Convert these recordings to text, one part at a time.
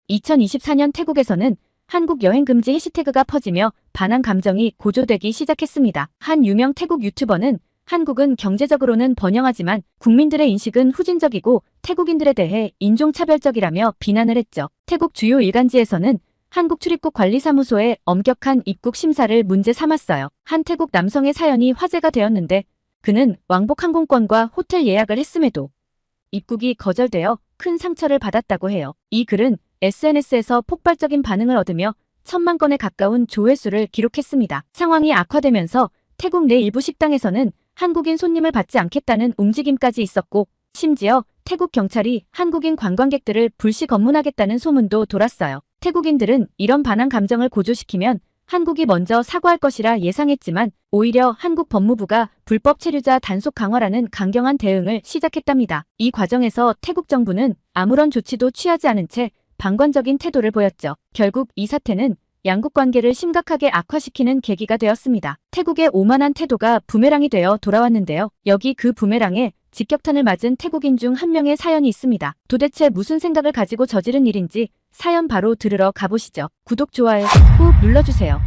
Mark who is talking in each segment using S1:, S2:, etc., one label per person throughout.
S1: 2024년 태국에서는 한국 여행 금지 해시태그가 퍼지며 반한 감정이 고조되기 시작했습니다. 한 유명 태국 유튜버는 한국은 경제적으로는 번영하지만 국민들의 인식은 후진적이고 태국인들에 대해 인종차별적이라며 비난을 했죠. 태국 주요 일간지에서는 한국 출입국 관리사무소의 엄격한 입국 심사를 문제 삼았어요. 한 태국 남성의 사연이 화제가 되었는데 그는 왕복 항공권과 호텔 예약을 했음에도 입국이 거절되어 큰 상처를 받았다고 해요. 이 글은 SNS에서 폭발적인 반응을 얻으며 1000만 건에 가까운 조회수를 기록했습니다. 상황이 악화되면서 태국 내 일부 식당에서는 한국인 손님을 받지 않겠다는 움직임까지 있었고 심지어 태국 경찰이 한국인 관광객들을 불시 검문하겠다는 소문도 돌았어요. 태국인들은 이런 반한 감정을 고조시키면 한국이 먼저 사과할 것이라 예상했지만 오히려 한국 법무부가 불법 체류자 단속 강화라는 강경한 대응을 시작했답니다. 이 과정에서 태국 정부는 아무런 조치도 취하지 않은 채 방관적인 태도를 보였죠. 결국 이 사태는 양국 관계를 심각하게 악화시키는 계기가 되었습니다. 태국의 오만한 태도가 부메랑이 되어 돌아왔는데요. 여기 그 부메랑에 직격탄을 맞은 태국인 중 한 명의 사연이 있습니다. 도대체 무슨 생각을 가지고 저지른 일인지 사연 바로 들으러 가보시죠. 구독, 좋아요 꾹 눌러주세요.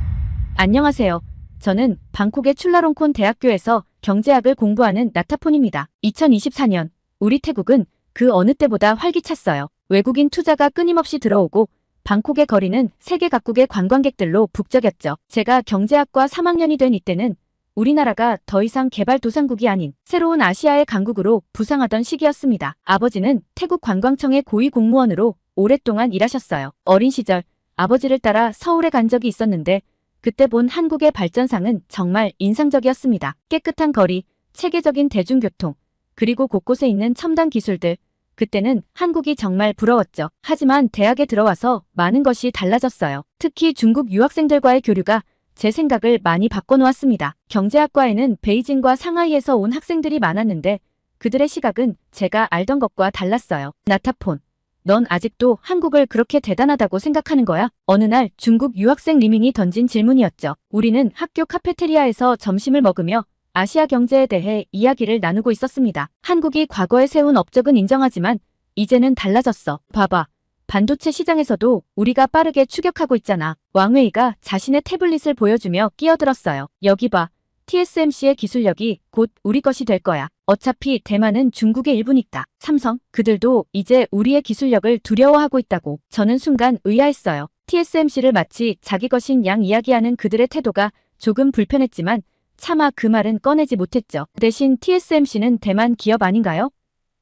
S1: 안녕하세요. 저는 방콕의 출라롱콘 대학교에서 경제학을 공부하는 나타폰입니다. 2024년 우리 태국은 그 어느 때보다 활기찼어요. 외국인 투자가 끊임없이 들어오고 방콕의 거리는 세계 각국의 관광객들로 북적였죠. 제가 경제학과 3학년이 된 이때는 우리나라가 더 이상 개발도상국이 아닌 새로운 아시아의 강국으로 부상하던 시기였습니다. 아버지는 태국 관광청의 고위 공무원으로 오랫동안 일하셨어요. 어린 시절 아버지를 따라 서울에 간 적이 있었는데 그때 본 한국의 발전상은 정말 인상적이었습니다. 깨끗한 거리, 체계적인 대중교통, 그리고 곳곳에 있는 첨단 기술들. 그때는 한국이 정말 부러웠죠. 하지만 대학에 들어와서 많은 것이 달라졌어요. 특히 중국 유학생들과의 교류가 제 생각을 많이 바꿔놓았습니다. 경제학과에는 베이징과 상하이에서 온 학생들이 많았는데 그들의 시각은 제가 알던 것과 달랐어요. 나타폰, 넌 아직도 한국을 그렇게 대단하다고 생각하는 거야? 어느 날 중국 유학생 리밍이 던진 질문이었죠. 우리는 학교 카페테리아에서 점심을 먹으며 아시아 경제에 대해 이야기를 나누고 있었습니다. 한국이 과거에 세운 업적은 인정하지만 이제는 달라졌어. 봐봐. 반도체 시장에서도 우리가 빠르게 추격하고 있잖아. 왕웨이가 자신의 태블릿을 보여주며 끼어들었어요. 여기 봐. TSMC의 기술력이 곧 우리 것이 될 거야. 어차피 대만은 중국의 일부니까. 삼성, 그들도 이제 우리의 기술력을 두려워하고 있다고. 저는 순간 의아했어요. TSMC를 마치 자기 것인 양 이야기하는 그들의 태도가 조금 불편했지만 차마 그 말은 꺼내지 못했죠. 대신 TSMC는 대만 기업 아닌가요?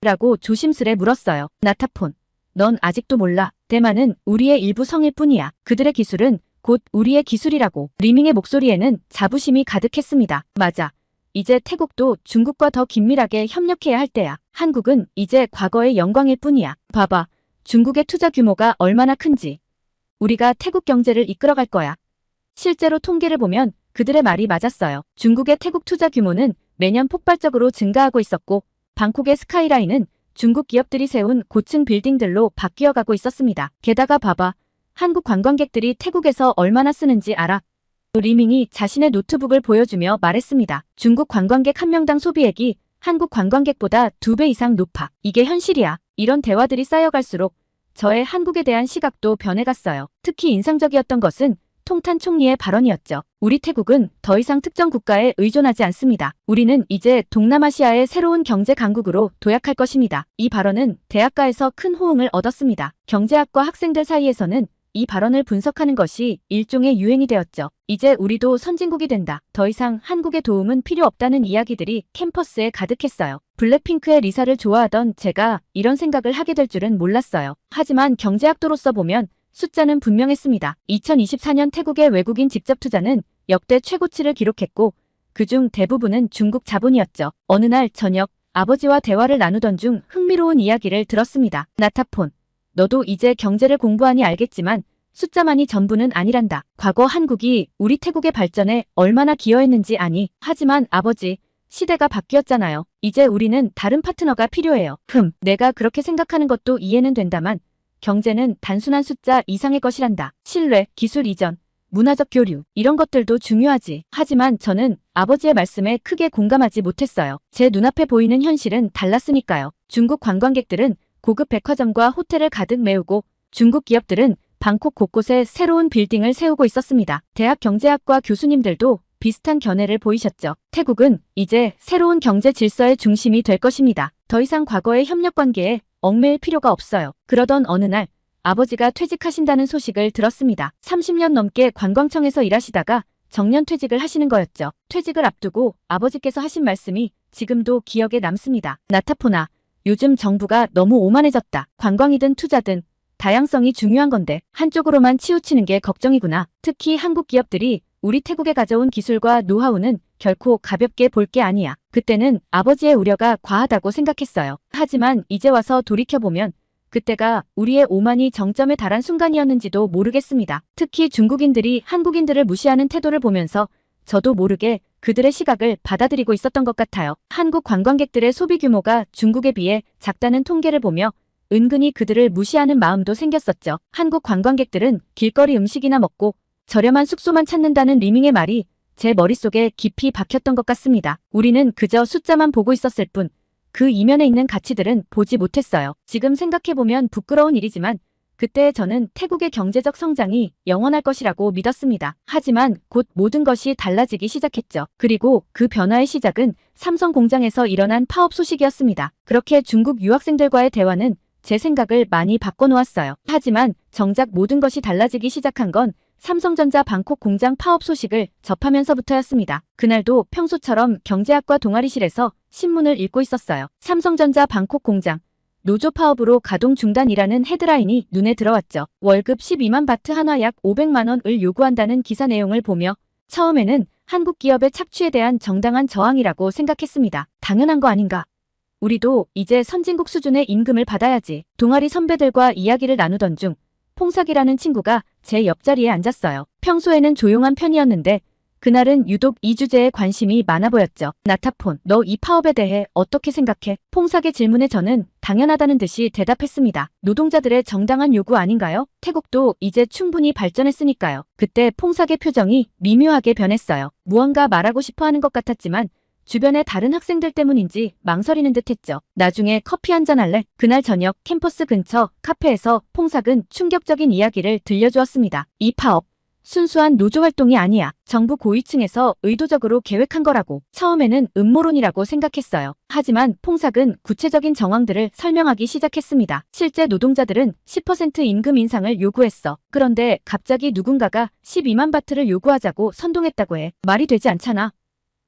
S1: 라고 조심스레 물었어요. 나타폰, 넌 아직도 몰라. 대만은 우리의 일부 성일 뿐이야. 그들의 기술은 곧 우리의 기술이라고. 리밍의 목소리에는 자부심이 가득했습니다. 맞아. 이제 태국도 중국과 더 긴밀하게 협력해야 할 때야. 한국은 이제 과거의 영광일 뿐이야. 봐봐. 중국의 투자 규모가 얼마나 큰지. 우리가 태국 경제를 이끌어갈 거야. 실제로 통계를 보면 그들의 말이 맞았어요. 중국의 태국 투자 규모는 매년 폭발적으로 증가하고 있었고 방콕의 스카이라인은 중국 기업들이 세운 고층 빌딩들로 바뀌어가고 있었습니다. 게다가 봐봐. 한국 관광객들이 태국에서 얼마나 쓰는지 알아? 리밍이 자신의 노트북을 보여주며 말했습니다. 중국 관광객 한 명당 소비액이 한국 관광객보다 2배 이상 높아. 이게 현실이야. 이런 대화들이 쌓여갈수록 저의 한국에 대한 시각도 변해갔어요. 특히 인상적이었던 것은 통탄 총리의 발언이었죠. 우리 태국은 더 이상 특정 국가에 의존하지 않습니다. 우리는 이제 동남아시아의 새로운 경제 강국으로 도약할 것입니다. 이 발언은 대학가에서 큰 호응을 얻었습니다. 경제학과 학생들 사이에서는 이 발언을 분석하는 것이 일종의 유행이 되었죠. 이제 우리도 선진국이 된다. 더 이상 한국의 도움은 필요 없다는 이야기들이 캠퍼스에 가득했어요. 블랙핑크의 리사를 좋아하던 제가 이런 생각을 하게 될 줄은 몰랐어요. 하지만 경제학도로서 보면 숫자는 분명했습니다. 2024년 태국의 외국인 직접 투자는 역대 최고치를 기록했고 그중 대부분은 중국 자본이었죠. 어느 날 저녁 아버지와 대화를 나누던 중 흥미로운 이야기를 들었습니다. 나타폰, 너도 이제 경제를 공부하니 알겠지만 숫자만이 전부는 아니란다. 과거 한국이 우리 태국의 발전에 얼마나 기여했는지 아니? 하지만 아버지, 시대가 바뀌었잖아요. 이제 우리는 다른 파트너가 필요해요. 내가 그렇게 생각하는 것도 이해는 된다만 경제는 단순한 숫자 이상의 것이란다. 신뢰, 기술 이전, 문화적 교류, 이런 것들도 중요하지. 하지만 저는 아버지의 말씀에 크게 공감하지 못했어요. 제 눈앞에 보이는 현실은 달랐으니까요. 중국 관광객들은 고급 백화점과 호텔을 가득 메우고 중국 기업들은 방콕 곳곳에 새로운 빌딩을 세우고 있었습니다. 대학 경제학과 교수님들도 비슷한 견해를 보이셨죠. 태국은 이제 새로운 경제 질서의 중심이 될 것입니다. 더 이상 과거의 협력 관계에 얽매일 필요가 없어요. 그러던 어느 날 아버지가 퇴직하신다는 소식을 들었습니다. 30년 넘게 관광청에서 일하시다가 정년 퇴직을 하시는 거였죠. 퇴직을 앞두고 아버지께서 하신 말씀이 지금도 기억에 남습니다. 나타포나, 요즘 정부가 너무 오만해졌다. 관광이든 투자든 다양성이 중요한 건데 한쪽으로만 치우치는 게 걱정이구나. 특히 한국 기업들이 우리 태국에 가져온 기술과 노하우는 결코 가볍게 볼 게 아니야. 그때는 아버지의 우려가 과하다고 생각했어요. 하지만 이제 와서 돌이켜보면 그때가 우리의 오만이 정점에 달한 순간이었는지도 모르겠습니다. 특히 중국인들이 한국인들을 무시하는 태도를 보면서 저도 모르게 그들의 시각을 받아들이고 있었던 것 같아요. 한국 관광객들의 소비 규모가 중국에 비해 작다는 통계를 보며 은근히 그들을 무시하는 마음도 생겼었죠. 한국 관광객들은 길거리 음식이나 먹고 저렴한 숙소만 찾는다는 리밍의 말이 제 머릿속에 깊이 박혔던 것 같습니다. 우리는 그저 숫자만 보고 있었을 뿐 그 이면에 있는 가치들은 보지 못했어요. 지금 생각해보면 부끄러운 일이지만 그때 저는 태국의 경제적 성장이 영원할 것이라고 믿었습니다. 하지만 곧 모든 것이 달라지기 시작했죠. 그리고 그 변화의 시작은 삼성 공장에서 일어난 파업 소식이었습니다. 그렇게 중국 유학생들과의 대화는 제 생각을 많이 바꿔놓았어요. 하지만 정작 모든 것이 달라지기 시작한 건 삼성전자 방콕 공장 파업 소식을 접하면서부터였습니다. 그날도 평소처럼 경제학과 동아리실에서 신문을 읽고 있었어요. 삼성전자 방콕 공장 노조 파업으로 가동 중단이라는 헤드라인이 눈에 들어왔죠. 월급 12만 바트 한화 약 500만 원을 요구한다는 기사 내용을 보며 처음에는 한국 기업의 착취에 대한 정당한 저항이라고 생각했습니다. 당연한 거 아닌가? 우리도 이제 선진국 수준의 임금을 받아야지. 동아리 선배들과 이야기를 나누던 중 퐁삭이라는 친구가 제 옆자리에 앉았어요. 평소에는 조용한 편이었는데 그날은 유독 이 주제에 관심이 많아 보였죠. 나타폰, 너 이 파업에 대해 어떻게 생각해? 퐁삭의 질문에 저는 당연하다는 듯이 대답했습니다. 노동자들의 정당한 요구 아닌가요? 태국도 이제 충분히 발전했으니까요. 그때 퐁삭의 표정이 미묘하게 변했어요. 무언가 말하고 싶어 하는 것 같았지만 주변의 다른 학생들 때문인지 망설이는 듯했죠. 나중에 커피 한잔 할래? 그날 저녁 캠퍼스 근처 카페에서 퐁삭은 충격적인 이야기를 들려주었습니다. 이 파업, 순수한 노조 활동이 아니야. 정부 고위층에서 의도적으로 계획한 거라고. 처음에는 음모론이라고 생각했어요. 하지만 퐁삭은 구체적인 정황들을 설명하기 시작했습니다. 실제 노동자들은 10% 임금 인상을 요구했어. 그런데 갑자기 누군가가 12만 바트를 요구하자고 선동했다고 해. 말이 되지 않잖아.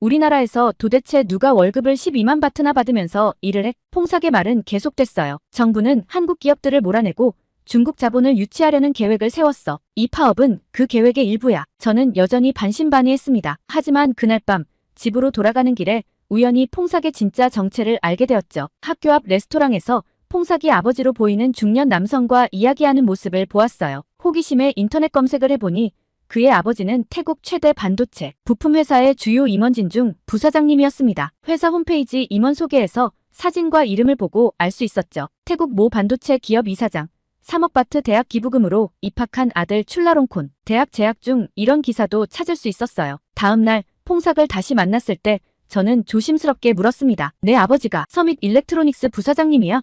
S1: 우리나라에서 도대체 누가 월급을 12만 바트나 받으면서 일을 해? 퐁삭의 말은 계속됐어요. 정부는 한국 기업들을 몰아내고 중국 자본을 유치하려는 계획을 세웠어. 이 파업은 그 계획의 일부야. 저는 여전히 반신반의했습니다. 하지만 그날 밤 집으로 돌아가는 길에 우연히 퐁삭의 진짜 정체를 알게 되었죠. 학교 앞 레스토랑에서 퐁삭이 아버지로 보이는 중년 남성과 이야기하는 모습을 보았어요. 호기심에 인터넷 검색을 해보니 그의 아버지는 태국 최대 반도체 부품 회사의 주요 임원진 중 부사장님이었습니다. 회사 홈페이지 임원 소개에서 사진과 이름을 보고 알 수 있었죠. 태국 모 반도체 기업 이사장, 3억 바트 대학 기부금으로 입학한 아들 출라롱콘, 대학 재학 중 이런 기사도 찾을 수 있었어요. 다음 날 퐁삭을 다시 만났을 때 저는 조심스럽게 물었습니다. 내 아버지가 서밋 일렉트로닉스 부사장님이야?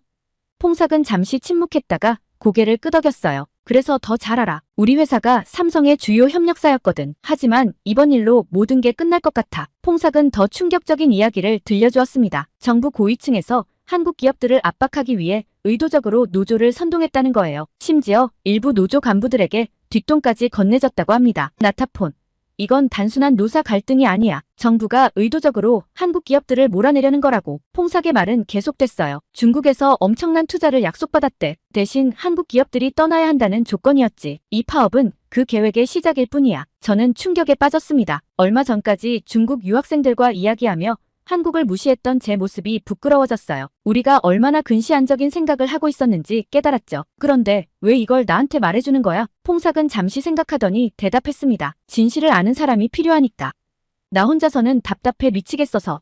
S1: 퐁삭은 잠시 침묵했다가 고개를 끄덕였어요. 그래서 더 잘 알아. 우리 회사가 삼성의 주요 협력사였거든. 하지만 이번 일로 모든 게 끝날 것 같아. 퐁삭은 더 충격적인 이야기를 들려주었습니다. 정부 고위층에서 한국 기업들을 압박하기 위해 의도적으로 노조를 선동했다는 거예요. 심지어 일부 노조 간부들에게 뒷돈까지 건네졌다고 합니다. 나타폰. 이건 단순한 노사 갈등이 아니야. 정부가 의도적으로 한국 기업들을 몰아내려는 거라고. 퐁삭의 말은 계속됐어요. 중국에서 엄청난 투자를 약속받았대. 대신 한국 기업들이 떠나야 한다는 조건이었지. 이 파업은 그 계획의 시작일 뿐이야. 저는 충격에 빠졌습니다. 얼마 전까지 중국 유학생들과 이야기하며 한국을 무시했던 제 모습이 부끄러워졌어요. 우리가 얼마나 근시안적인 생각을 하고 있었는지 깨달았죠. 그런데 왜 이걸 나한테 말해주는 거야? 퐁삭은 잠시 생각하더니 대답했습니다. 진실을 아는 사람이 필요하니까. 나 혼자서는 답답해 미치겠어서.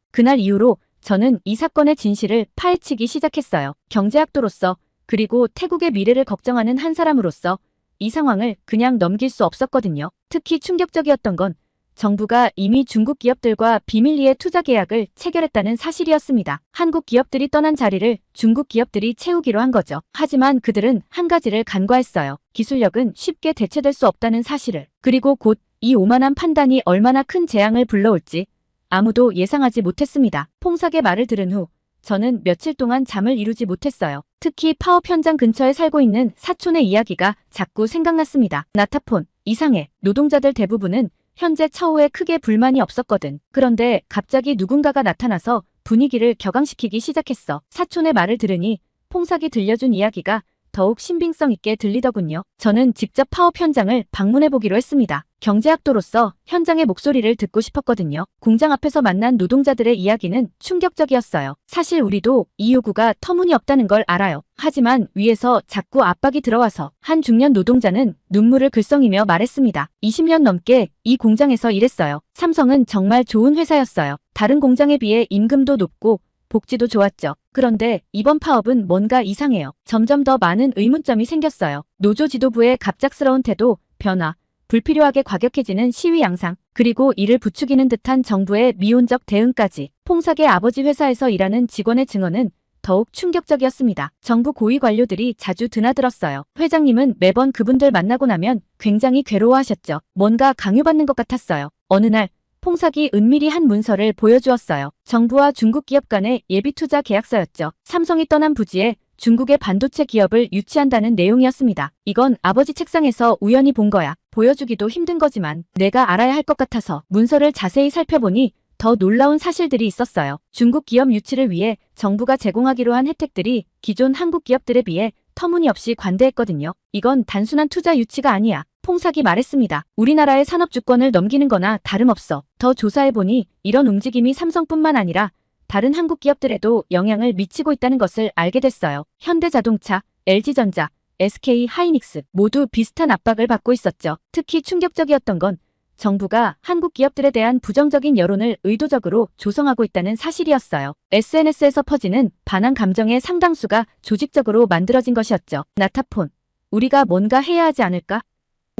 S1: 그날 이후로 저는 이 사건의 진실을 파헤치기 시작했어요. 경제학도로서 그리고 태국의 미래를 걱정하는 한 사람으로서 이 상황을 그냥 넘길 수 없었거든요. 특히 충격적이었던 건 정부가 이미 중국 기업들과 비밀리에 투자 계약을 체결했다는 사실이었습니다. 한국 기업들이 떠난 자리를 중국 기업들이 채우기로 한 거죠. 하지만 그들은 한 가지를 간과했어요. 기술력은 쉽게 대체될 수 없다는 사실을. 그리고 곧 이 오만한 판단이 얼마나 큰 재앙을 불러올지 아무도 예상하지 못했습니다. 퐁삭의 말을 들은 후 저는 며칠 동안 잠을 이루지 못했어요. 특히 파업 현장 근처에 살고 있는 사촌의 이야기가 자꾸 생각났습니다. 나타폰, 이상해. 노동자들 대부분은 현재 처우에 크게 불만이 없었거든. 그런데 갑자기 누군가가 나타나서 분위기를 격앙시키기 시작했어. 사촌의 말을 들으니 퐁삭이 들려준 이야기가 더욱 신빙성 있게 들리더군요. 저는 직접 파업 현장을 방문해보기로 했습니다. 경제학도로서 현장의 목소리를 듣고 싶었거든요. 공장 앞에서 만난 노동자들의 이야기는 충격적이었어요. 사실 우리도 이 요구가 터무니없다는 걸 알아요. 하지만 위에서 자꾸 압박이 들어와서 한 중년 노동자는 눈물을 글썽이며 말했습니다. 20년 넘게 이 공장에서 일했어요. 삼성은 정말 좋은 회사였어요. 다른 공장에 비해 임금도 높고 복지도 좋았죠. 그런데 이번 파업은 뭔가 이상해요. 점점 더 많은 의문점이 생겼어요. 노조 지도부의 갑작스러운 태도, 변화, 불필요하게 과격해지는 시위 양상, 그리고 이를 부추기는 듯한 정부의 미온적 대응까지. 퐁삭의 아버지 회사에서 일하는 직원의 증언은 더욱 충격적이었습니다. 정부 고위 관료들이 자주 드나들었어요. 회장님은 매번 그분들 만나고 나면 굉장히 괴로워하셨죠. 뭔가 강요받는 것 같았어요. 어느 날 퐁삭이 은밀히 한 문서를 보여주었어요. 정부와 중국 기업 간의 예비투자 계약서였죠. 삼성이 떠난 부지에 중국의 반도체 기업을 유치한다는 내용이었습니다. 이건 아버지 책상에서 우연히 본 거야. 보여주기도 힘든 거지만 내가 알아야 할 것 같아서. 문서를 자세히 살펴보니 더 놀라운 사실들이 있었어요. 중국 기업 유치를 위해 정부가 제공하기로 한 혜택들이 기존 한국 기업들에 비해 터무니없이 관대했거든요. 이건 단순한 투자 유치가 아니야. 퐁삭이 말했습니다. 우리나라의 산업 주권을 넘기는 거나 다름없어. 더 조사해보니 이런 움직임이 삼성뿐만 아니라 다른 한국 기업들에도 영향을 미치고 있다는 것을 알게 됐어요. 현대자동차, LG전자, SK하이닉스 모두 비슷한 압박을 받고 있었죠. 특히 충격적이었던 건 정부가 한국 기업들에 대한 부정적인 여론을 의도적으로 조성하고 있다는 사실이었어요. SNS에서 퍼지는 반항 감정의 상당수가 조직적으로 만들어진 것이었죠. 나타폰, 우리가 뭔가 해야 하지 않을까?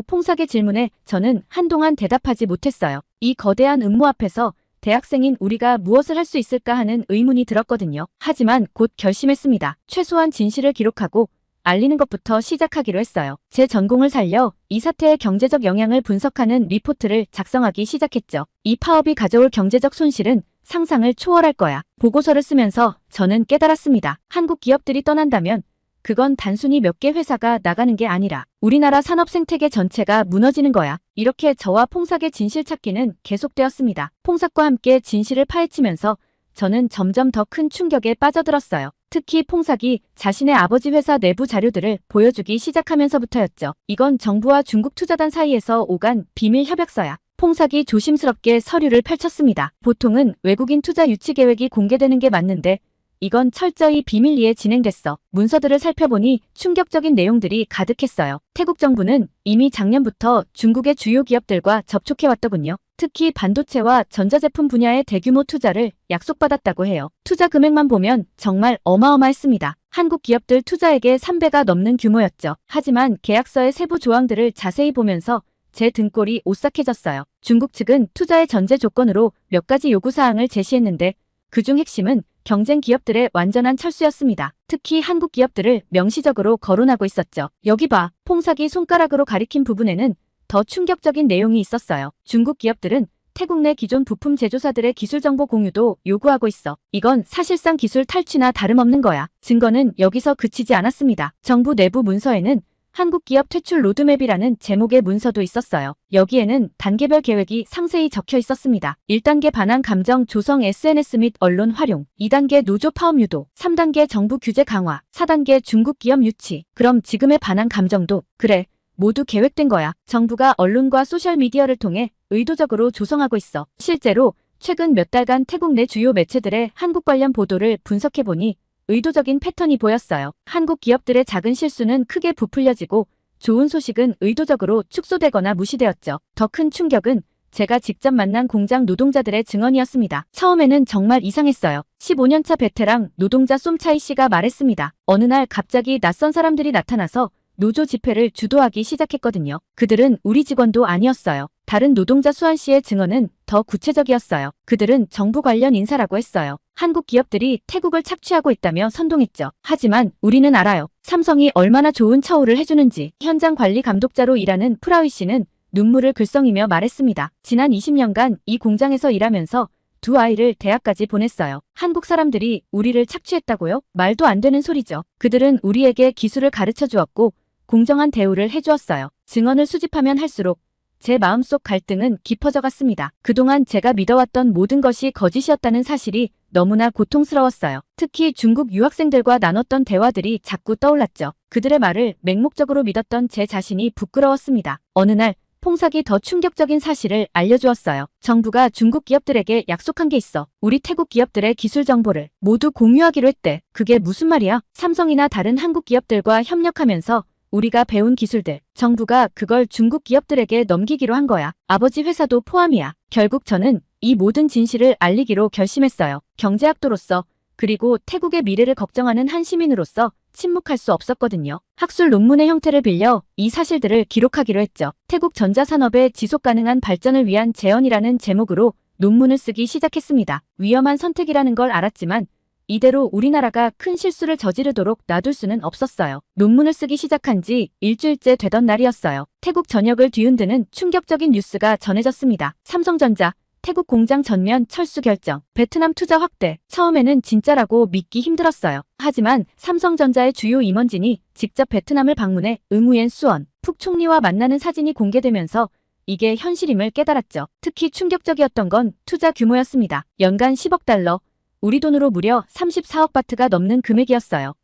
S1: 퐁삭의 질문에 저는 한동안 대답하지 못했어요. 이 거대한 음모 앞에서 대학생인 우리가 무엇을 할 수 있을까 하는 의문이 들었거든요. 하지만 곧 결심했습니다. 최소한 진실을 기록하고 알리는 것부터 시작하기로 했어요. 제 전공을 살려 이 사태의 경제적 영향을 분석하는 리포트를 작성하기 시작했죠. 이 파업이 가져올 경제적 손실은 상상을 초월할 거야. 보고서를 쓰면서 저는 깨달았습니다. 한국 기업들이 떠난다면 그건 단순히 몇 개 회사가 나가는 게 아니라 우리나라 산업 생태계 전체가 무너지는 거야. 이렇게 저와 퐁삭의 진실 찾기는 계속되었습니다. 퐁삭과 함께 진실을 파헤치면서 저는 점점 더 큰 충격에 빠져들었어요. 특히 퐁삭이 자신의 아버지 회사 내부 자료들을 보여주기 시작하면서부터였죠. 이건 정부와 중국 투자단 사이에서 오간 비밀 협약서야. 퐁삭이 조심스럽게 서류를 펼쳤습니다. 보통은 외국인 투자 유치 계획이 공개되는 게 맞는데 이건 철저히 비밀리에 진행됐어. 문서들을 살펴보니 충격적인 내용들이 가득했어요. 태국 정부는 이미 작년부터 중국의 주요 기업들과 접촉해왔더군요. 특히 반도체와 전자제품 분야의 대규모 투자를 약속받았다고 해요. 투자 금액만 보면 정말 어마어마했습니다. 한국 기업들 투자액의 3배가 넘는 규모였죠. 하지만 계약서의 세부 조항들을 자세히 보면서 제 등골이 오싹해졌어요. 중국 측은 투자의 전제 조건으로 몇 가지 요구사항을 제시했는데 그중 핵심은 경쟁 기업들의 완전한 철수였습니다. 특히 한국 기업들을 명시적으로 거론하고 있었죠. 여기 봐. 퐁삭이 손가락으로 가리킨 부분에는 더 충격적인 내용이 있었어요. 중국 기업들은 태국 내 기존 부품 제조사들의 기술 정보 공유도 요구하고 있어. 이건 사실상 기술 탈취나 다름없는 거야. 증거는 여기서 그치지 않았습니다. 정부 내부 문서에는 한국 기업 퇴출 로드맵이라는 제목의 문서도 있었어요. 여기에는 단계별 계획이 상세히 적혀 있었습니다. 1단계 반항 감정 조성 SNS 및 언론 활용, 2단계 노조 파업 유도, 3단계 정부 규제 강화, 4단계 중국 기업 유치. 그럼 지금의 반항 감정도 그래, 모두 계획된 거야. 정부가 언론과 소셜미디어를 통해 의도적으로 조성하고 있어. 실제로 최근 몇 달간 태국 내 주요 매체들의 한국 관련 보도를 분석해보니 의도적인 패턴이 보였어요. 한국 기업들의 작은 실수는 크게 부풀려지고 좋은 소식은 의도적으로 축소되거나 무시되었죠. 더 큰 충격은 제가 직접 만난 공장 노동자들의 증언이었습니다. 처음에는 정말 이상했어요. 15년차 베테랑 노동자 쏨차이 씨가 말했습니다. 어느 날 갑자기 낯선 사람들이 나타나서 노조 집회를 주도하기 시작했거든요. 그들은 우리 직원도 아니었어요. 다른 노동자 수한 씨의 증언은 더 구체적이었어요. 그들은 정부 관련 인사라고 했어요. 한국 기업들이 태국을 착취하고 있다며 선동했죠. 하지만 우리는 알아요. 삼성이 얼마나 좋은 처우를 해주는지. 현장 관리 감독자로 일하는 프라위 씨는 눈물을 글썽이며 말했습니다. 지난 20년간 이 공장에서 일하면서 두 아이를 대학까지 보냈어요. 한국 사람들이 우리를 착취했다고요? 말도 안 되는 소리죠. 그들은 우리에게 기술을 가르쳐 주었고 공정한 대우를 해주었어요. 증언을 수집하면 할수록 제 마음속 갈등은 깊어져 갔습니다. 그동안 제가 믿어왔던 모든 것이 거짓이었다는 사실이 너무나 고통스러웠어요. 특히 중국 유학생들과 나눴던 대화들이 자꾸 떠올랐죠. 그들의 말을 맹목적으로 믿었던 제 자신이 부끄러웠습니다. 어느 날 퐁삭이 더 충격적인 사실을 알려주었어요. 정부가 중국 기업들에게 약속한 게 있어. 우리 태국 기업들의 기술 정보를 모두 공유하기로 했대. 그게 무슨 말이야? 삼성이나 다른 한국 기업들과 협력하면서 우리가 배운 기술들, 정부가 그걸 중국 기업들에게 넘기기로 한 거야. 아버지 회사도 포함이야. 결국 저는 이 모든 진실을 알리기로 결심했어요. 경제학도로서, 그리고 태국의 미래를 걱정하는 한 시민으로서 침묵할 수 없었거든요. 학술 논문의 형태를 빌려 이 사실들을 기록하기로 했죠. 태국 전자산업의 지속가능한 발전을 위한 재현이라는 제목으로 논문을 쓰기 시작했습니다. 위험한 선택이라는 걸 알았지만 이대로 우리나라가 큰 실수를 저지르도록 놔둘 수는 없었어요. 논문을 쓰기 시작한 지 일주일째 되던 날이었어요. 태국 전역을 뒤흔드는 충격적인 뉴스가 전해졌습니다. 삼성전자 태국 공장 전면 철수 결정, 베트남 투자 확대. 처음에는 진짜라고 믿기 힘들었어요. 하지만 삼성전자의 주요 임원진이 직접 베트남을 방문해 응우옌 수원 푹 총리와 만나는 사진이 공개되면서 이게 현실임을 깨달았죠. 특히 충격적이었던 건 투자 규모였습니다. 연간 10억 달러, 우리 돈으로 무려 34억 바트가 넘는 금액이었어요.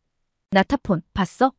S1: 나타폰, 봤어?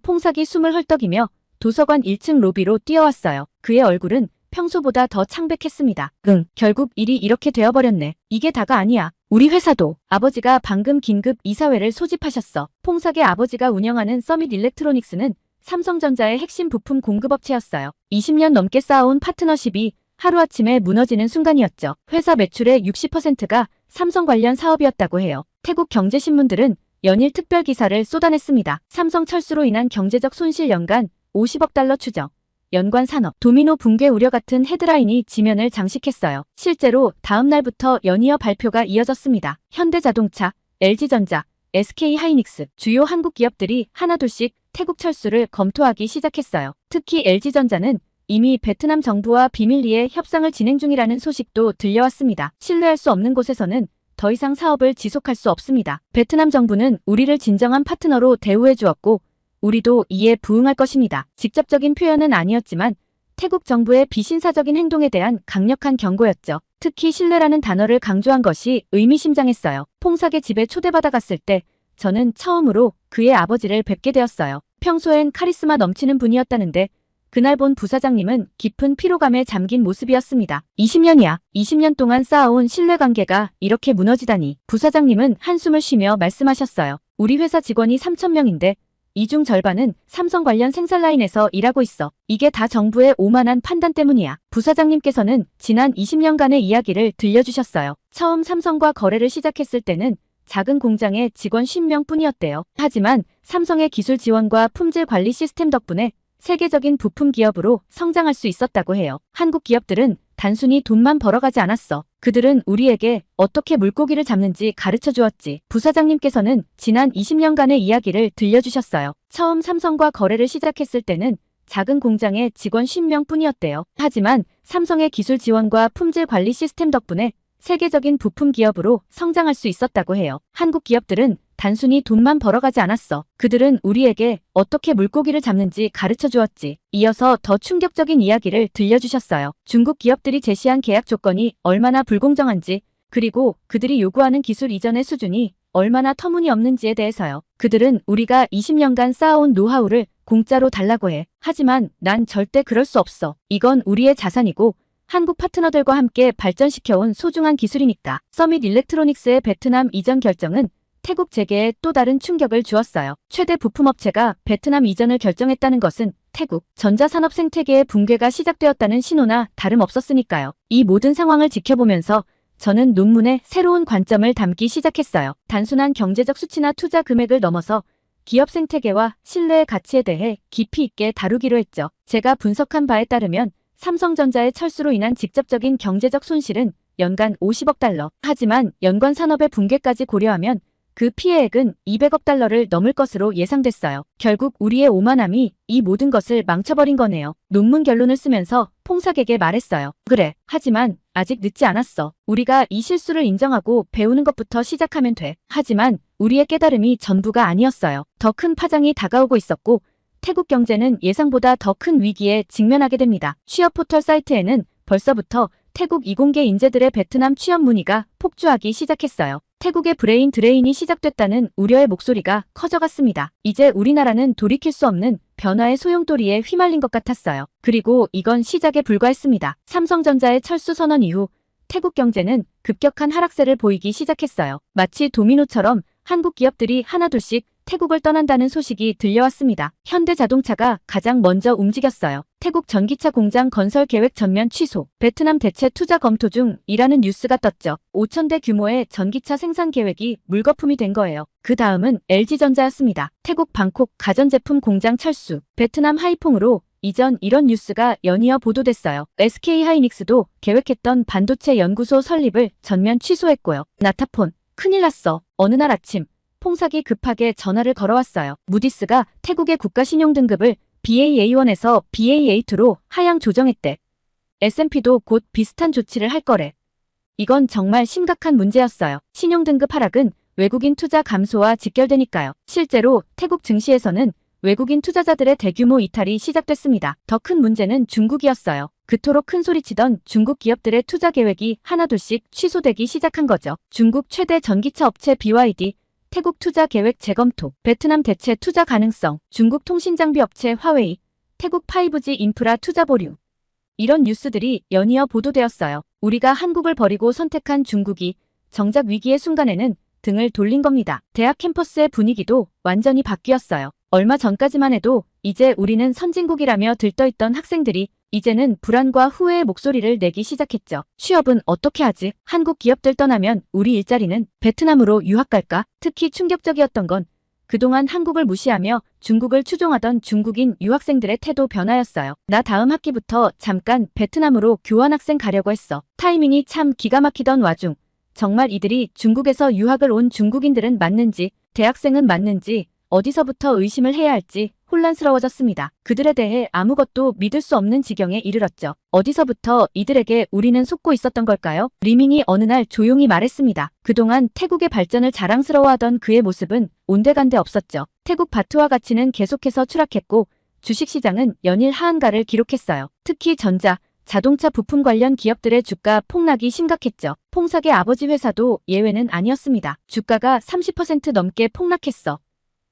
S1: 퐁삭이 숨을 헐떡이며 도서관 1층 로비로 뛰어왔어요. 그의 얼굴은 평소보다 더 창백했습니다. 결국 일이 이렇게 되어버렸네. 이게 다가 아니야. 우리 회사도 아버지가 방금 긴급 이사회를 소집하셨어. 퐁삭의 아버지가 운영하는 서밋 일렉트로닉스는 삼성전자의 핵심 부품 공급업체였어요. 20년 넘게 쌓아온 파트너십이 하루아침에 무너지는 순간이었죠. 회사 매출의 60%가 삼성 관련 사업이었다고 해요. 태국 경제신문들은 연일 특별 기사를 쏟아냈습니다. 삼성 철수로 인한 경제적 손실 연간 50억 달러 추정. 연관 산업, 도미노 붕괴 우려 같은 헤드라인이 지면을 장식했어요. 실제로 다음 날부터 연이어 발표가 이어졌습니다. 현대자동차, LG전자, SK하이닉스, 주요 한국 기업들이 하나둘씩 태국 철수를 검토하기 시작했어요. 특히 LG전자는 이미 베트남 정부와 비밀리에 협상을 진행 중이라는 소식도 들려왔습니다. 신뢰할 수 없는 곳에서는 더 이상 사업을 지속할 수 없습니다. 베트남 정부는 우리를 진정한 파트너로 대우해 주었고 우리도 이에 부응할 것입니다. 직접적인 표현은 아니었지만 태국 정부의 비신사적인 행동에 대한 강력한 경고였죠. 특히 신뢰라는 단어를 강조한 것이 의미심장했어요. 퐁삭의 집에 초대받아 갔을 때 저는 처음으로 그의 아버지를 뵙게 되었어요. 평소엔 카리스마 넘치는 분이었다는데 그날 본 부사장님은 깊은 피로감에 잠긴 모습이었습니다. 20년 동안 쌓아온 신뢰관계가 이렇게 무너지다니. 부사장님은 한숨을 쉬며 말씀하셨어요. 우리 회사 직원이 3,000명인데 이 중 절반은 삼성 관련 생산라인에서 일하고 있어. 이게 다 정부의 오만한 판단 때문이야. 부사장님께서는 지난 20년간의 이야기를 들려주셨어요. 처음 삼성과 거래를 시작했을 때는 작은 공장에 직원 50명뿐이었대요. 하지만 삼성의 기술 지원과 품질 관리 시스템 덕분에 세계적인 부품 기업으로 성장할 수 있었다고 해요. 한국 기업들은 단순히 돈만 벌어가지 않았어. 그들은 우리에게 어떻게 물고기를 잡는지 가르쳐 주었지. 부사장님께서는 지난 20년간의 이야기를 들려주셨어요. 처음 삼성과 거래를 시작했을 때는 작은 공장에 직원 50명뿐이었대요. 하지만 삼성의 기술 지원과 품질 관리 시스템 덕분에 세계적인 부품 기업으로 성장할 수 있었다고 해요. 한국 기업들은 단순히 돈만 벌어가지 않았어. 그들은 우리에게 어떻게 물고기를 잡는지 가르쳐 주었지. 이어서 더 충격적인 이야기를 들려주셨어요. 중국 기업들이 제시한 계약 조건이 얼마나 불공정한지, 그리고 그들이 요구하는 기술 이전의 수준이 얼마나 터무니없는지에 대해서요. 그들은 우리가 20년간 쌓아온 노하우를 공짜로 달라고 해. 하지만 난 절대 그럴 수 없어. 이건 우리의 자산이고 한국 파트너들과 함께 발전시켜온 소중한 기술이니까. 서밋 일렉트로닉스의 베트남 이전 결정은 태국 재계에 또 다른 충격을 주었어요. 최대 부품업체가 베트남 이전을 결정했다는 것은 태국 전자산업 생태계의 붕괴가 시작되었다는 신호나 다름없었으니까요. 이 모든 상황을 지켜보면서 저는 논문에 새로운 관점을 담기 시작했어요. 단순한 경제적 수치나 투자 금액을 넘어서 기업 생태계와 신뢰의 가치에 대해 깊이 있게 다루기로 했죠. 제가 분석한 바에 따르면 삼성전자의 철수로 인한 직접적인 경제적 손실은 연간 50억 달러. 하지만 연관 산업의 붕괴까지 고려하면 그 피해액은 200억 달러를 넘을 것으로 예상됐어요. 결국 우리의 오만함이 이 모든 것을 망쳐버린 거네요. 논문 결론을 쓰면서 퐁삭에게 말했어요. 그래. 하지만 아직 늦지 않았어. 우리가 이 실수를 인정하고 배우는 것부터 시작하면 돼. 하지만 우리의 깨달음이 전부가 아니었어요. 더 큰 파장이 다가오고 있었고 태국 경제는 예상보다 더 큰 위기에 직면하게 됩니다. 취업 포털 사이트에는 벌써부터 태국 이공계 인재들의 베트남 취업 문의가 폭주하기 시작했어요. 태국의 브레인 드레인이 시작됐다는 우려의 목소리가 커져갔습니다. 이제 우리나라는 돌이킬 수 없는 변화의 소용돌이에 휘말린 것 같았어요. 그리고 이건 시작에 불과했습니다. 삼성전자의 철수 선언 이후 태국 경제는 급격한 하락세를 보이기 시작했어요. 마치 도미노처럼 한국 기업들이 하나둘씩 태국을 떠난다는 소식이 들려왔습니다. 현대자동차가 가장 먼저 움직였어요. 태국 전기차 공장 건설 계획 전면 취소, 베트남 대체 투자 검토 중이라는 뉴스가 떴죠. 5,000대 규모의 전기차 생산 계획이 물거품이 된 거예요. 그 다음은 LG전자였습니다. 태국 방콕 가전제품 공장 철수, 베트남 하이퐁으로 이전 이런 뉴스가 연이어 보도됐어요. SK하이닉스도 계획했던 반도체 연구소 설립을 전면 취소했고요. 나타폰, 큰일 났어. 어느 날 아침 퐁삭이 급하게 전화를 걸어왔어요. 무디스가 태국의 국가신용등급을 BAA1에서 BAA2로 하향 조정했대. S&P도 곧 비슷한 조치를 할 거래. 이건 정말 심각한 문제였어요. 신용등급 하락은 외국인 투자 감소와 직결되니까요. 실제로 태국 증시에서는 외국인 투자자들의 대규모 이탈이 시작됐습니다. 더 큰 문제는 중국이었어요. 그토록 큰 소리치던 중국 기업들의 투자 계획이 하나둘씩 취소되기 시작한 거죠. 중국 최대 전기차 업체 BYD, 태국 투자 계획 재검토, 베트남 대체 투자 가능성, 중국 통신장비 업체 화웨이, 태국 5G 인프라 투자 보류. 이런 뉴스들이 연이어 보도되었어요. 우리가 한국을 버리고 선택한 중국이 정작 위기의 순간에는 등을 돌린 겁니다. 대학 캠퍼스의 분위기도 완전히 바뀌었어요. 얼마 전까지만 해도 이제 우리는 선진국이라며 들떠있던 학생들이 이제는 불안과 후회의 목소리를 내기 시작했죠. 취업은 어떻게 하지? 한국 기업들 떠나면 우리 일자리는 베트남으로 유학 갈까? 특히 충격적이었던 건 그동안 한국을 무시하며 중국을 추종하던 중국인 유학생들의 태도 변화였어요. 나 다음 학기부터 잠깐 베트남으로 교환학생 가려고 했어. 타이밍이 참 기가 막히던 와중 정말 이들이 중국에서 유학을 온 중국인들은 맞는지 대학생은 맞는지 어디서부터 의심을 해야 할지 혼란스러워졌습니다. 그들에 대해 아무것도 믿을 수 없는 지경에 이르렀죠. 어디서부터 이들에게 우리는 속고 있었던 걸까요? 리밍이 어느 날 조용히 말했습니다. 그동안 태국의 발전을 자랑스러워하던 그의 모습은 온데간데 없었죠. 태국 바트와 가치는 계속해서 추락했고 주식시장은 연일 하한가를 기록했어요. 특히 전자, 자동차 부품 관련 기업들의 주가 폭락이 심각했죠. 퐁삭의 아버지 회사도 예외는 아니었습니다. 주가가 30% 넘게 폭락했어.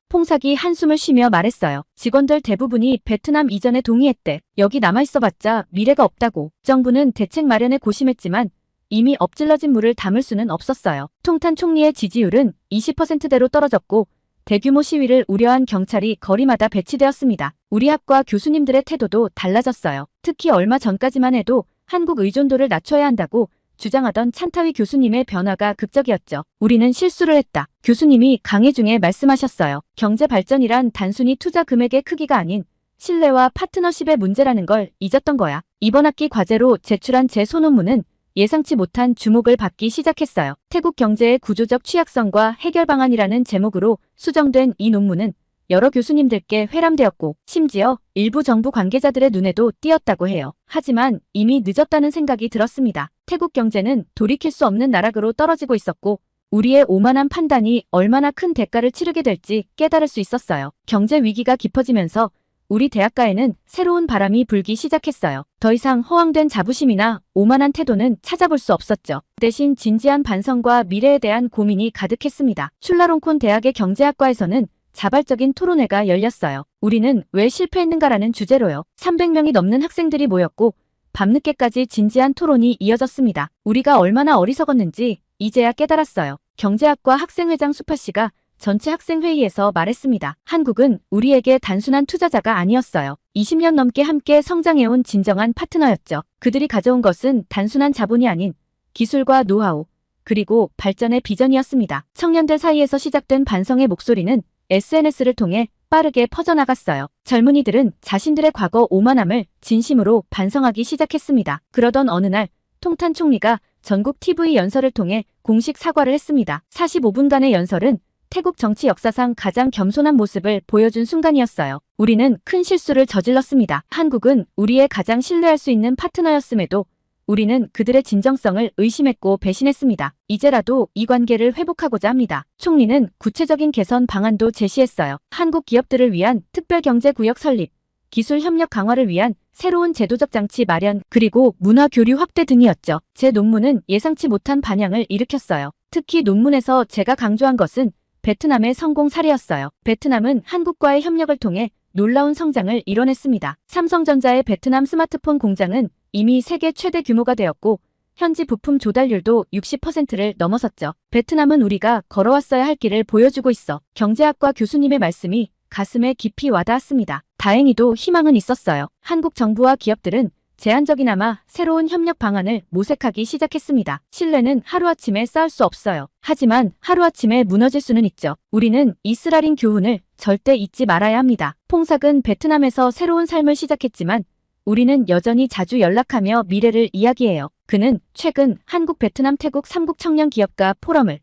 S1: 퐁삭이 한숨을 쉬며 말했어요. 직원들 대부분이 베트남 이전에 동의했대. 여기 남아있어봤자 미래가 없다고. 정부는 대책 마련에 고심했지만 이미 엎질러진 물을 담을 수는 없었어요. 통탄 총리의 지지율은 20%대로 떨어졌고 대규모 시위를 우려한 경찰이 거리마다 배치되었습니다. 우리 학과 교수님들의 태도도 달라졌어요. 특히 얼마 전까지만 해도 한국 의존도를 낮춰야 한다고 주장하던 찬타위 교수님의 변화가 극적이었죠. 우리는 실수를 했다. 교수님이 강의 중에 말씀하셨어요. 경제 발전이란 단순히 투자 금액의 크기가 아닌 신뢰와 파트너십의 문제라는 걸 잊었던 거야. 이번 학기 과제로 제출한 제 소논문은 예상치 못한 주목을 받기 시작했어요. 태국 경제의 구조적 취약성과 해결 방안이라는 제목으로 수정된 이 논문은 여러 교수님들께 회람되었고 심지어 일부 정부 관계자들의 눈에도 띄었다고 해요. 하지만 이미 늦었다는 생각이 들었습니다. 태국 경제는 돌이킬 수 없는 나락으로 떨어지고 있었고 우리의 오만한 판단이 얼마나 큰 대가를 치르게 될지 깨달을 수 있었어요. 경제 위기가 깊어지면서 우리 대학가에는 새로운 바람이 불기 시작했어요. 더 이상 허황된 자부심이나 오만한 태도는 찾아볼 수 없었죠. 대신 진지한 반성과 미래에 대한 고민이 가득했습니다. 출라롱콘 대학의 경제학과에서는 자발적인 토론회가 열렸어요. 우리는 왜 실패했는가라는 주제로요. 300명이 넘는 학생들이 모였고 밤늦게까지 진지한 토론이 이어졌습니다. 우리가 얼마나 어리석었는지 이제야 깨달았어요. 경제학과 학생회장 수파 씨가 전체 학생회의에서 말했습니다. 한국은 우리에게 단순한 투자자가 아니었어요. 20년 넘게 함께 성장해온 진정한 파트너였죠. 그들이 가져온 것은 단순한 자본이 아닌 기술과 노하우, 그리고 발전의 비전이었습니다. 청년들 사이에서 시작된 반성의 목소리는 SNS를 통해 빠르게 퍼져나갔어요. 젊은이들은 자신들의 과거 오만함을 진심으로 반성하기 시작했습니다. 그러던 어느 날 통탄 총리가 전국 TV 연설을 통해 공식 사과를 했습니다. 45분간의 연설은 태국 정치 역사상 가장 겸손한 모습을 보여준 순간이었어요. 우리는 큰 실수를 저질렀습니다. 한국은 우리의 가장 신뢰할 수 있는 파트너였음에도 우리는 그들의 진정성을 의심했고 배신했습니다. 이제라도 이 관계를 회복하고자 합니다. 총리는 구체적인 개선 방안도 제시했어요. 한국 기업들을 위한 특별경제구역 설립, 기술 협력 강화를 위한 새로운 제도적 장치 마련, 그리고 문화 교류 확대 등이었죠. 제 논문은 예상치 못한 반향을 일으켰어요. 특히 논문에서 제가 강조한 것은 베트남의 성공 사례였어요. 베트남은 한국과의 협력을 통해 놀라운 성장을 이뤄냈습니다. 삼성전자의 베트남 스마트폰 공장은 이미 세계 최대 규모가 되었고 현지 부품 조달률도 60%를 넘어섰죠. 베트남은 우리가 걸어왔어야 할 길을 보여주고 있어. 경제학과 교수님의 말씀이 가슴에 깊이 와닿았습니다. 다행히도 희망은 있었어요. 한국 정부와 기업들은 제한적이나마 새로운 협력 방안을 모색하기 시작했습니다. 신뢰는 하루아침에 쌓을 수 없어요. 하지만 하루아침에 무너질 수는 있죠. 우리는 이스라린 교훈을 절대 잊지 말아야 합니다. 퐁삭은 베트남에서 새로운 삶을 시작했지만 우리는 여전히 자주 연락하며 미래를 이야기해요. 그는 최근 한국, 베트남, 태국 3국 청년 기업가 포럼을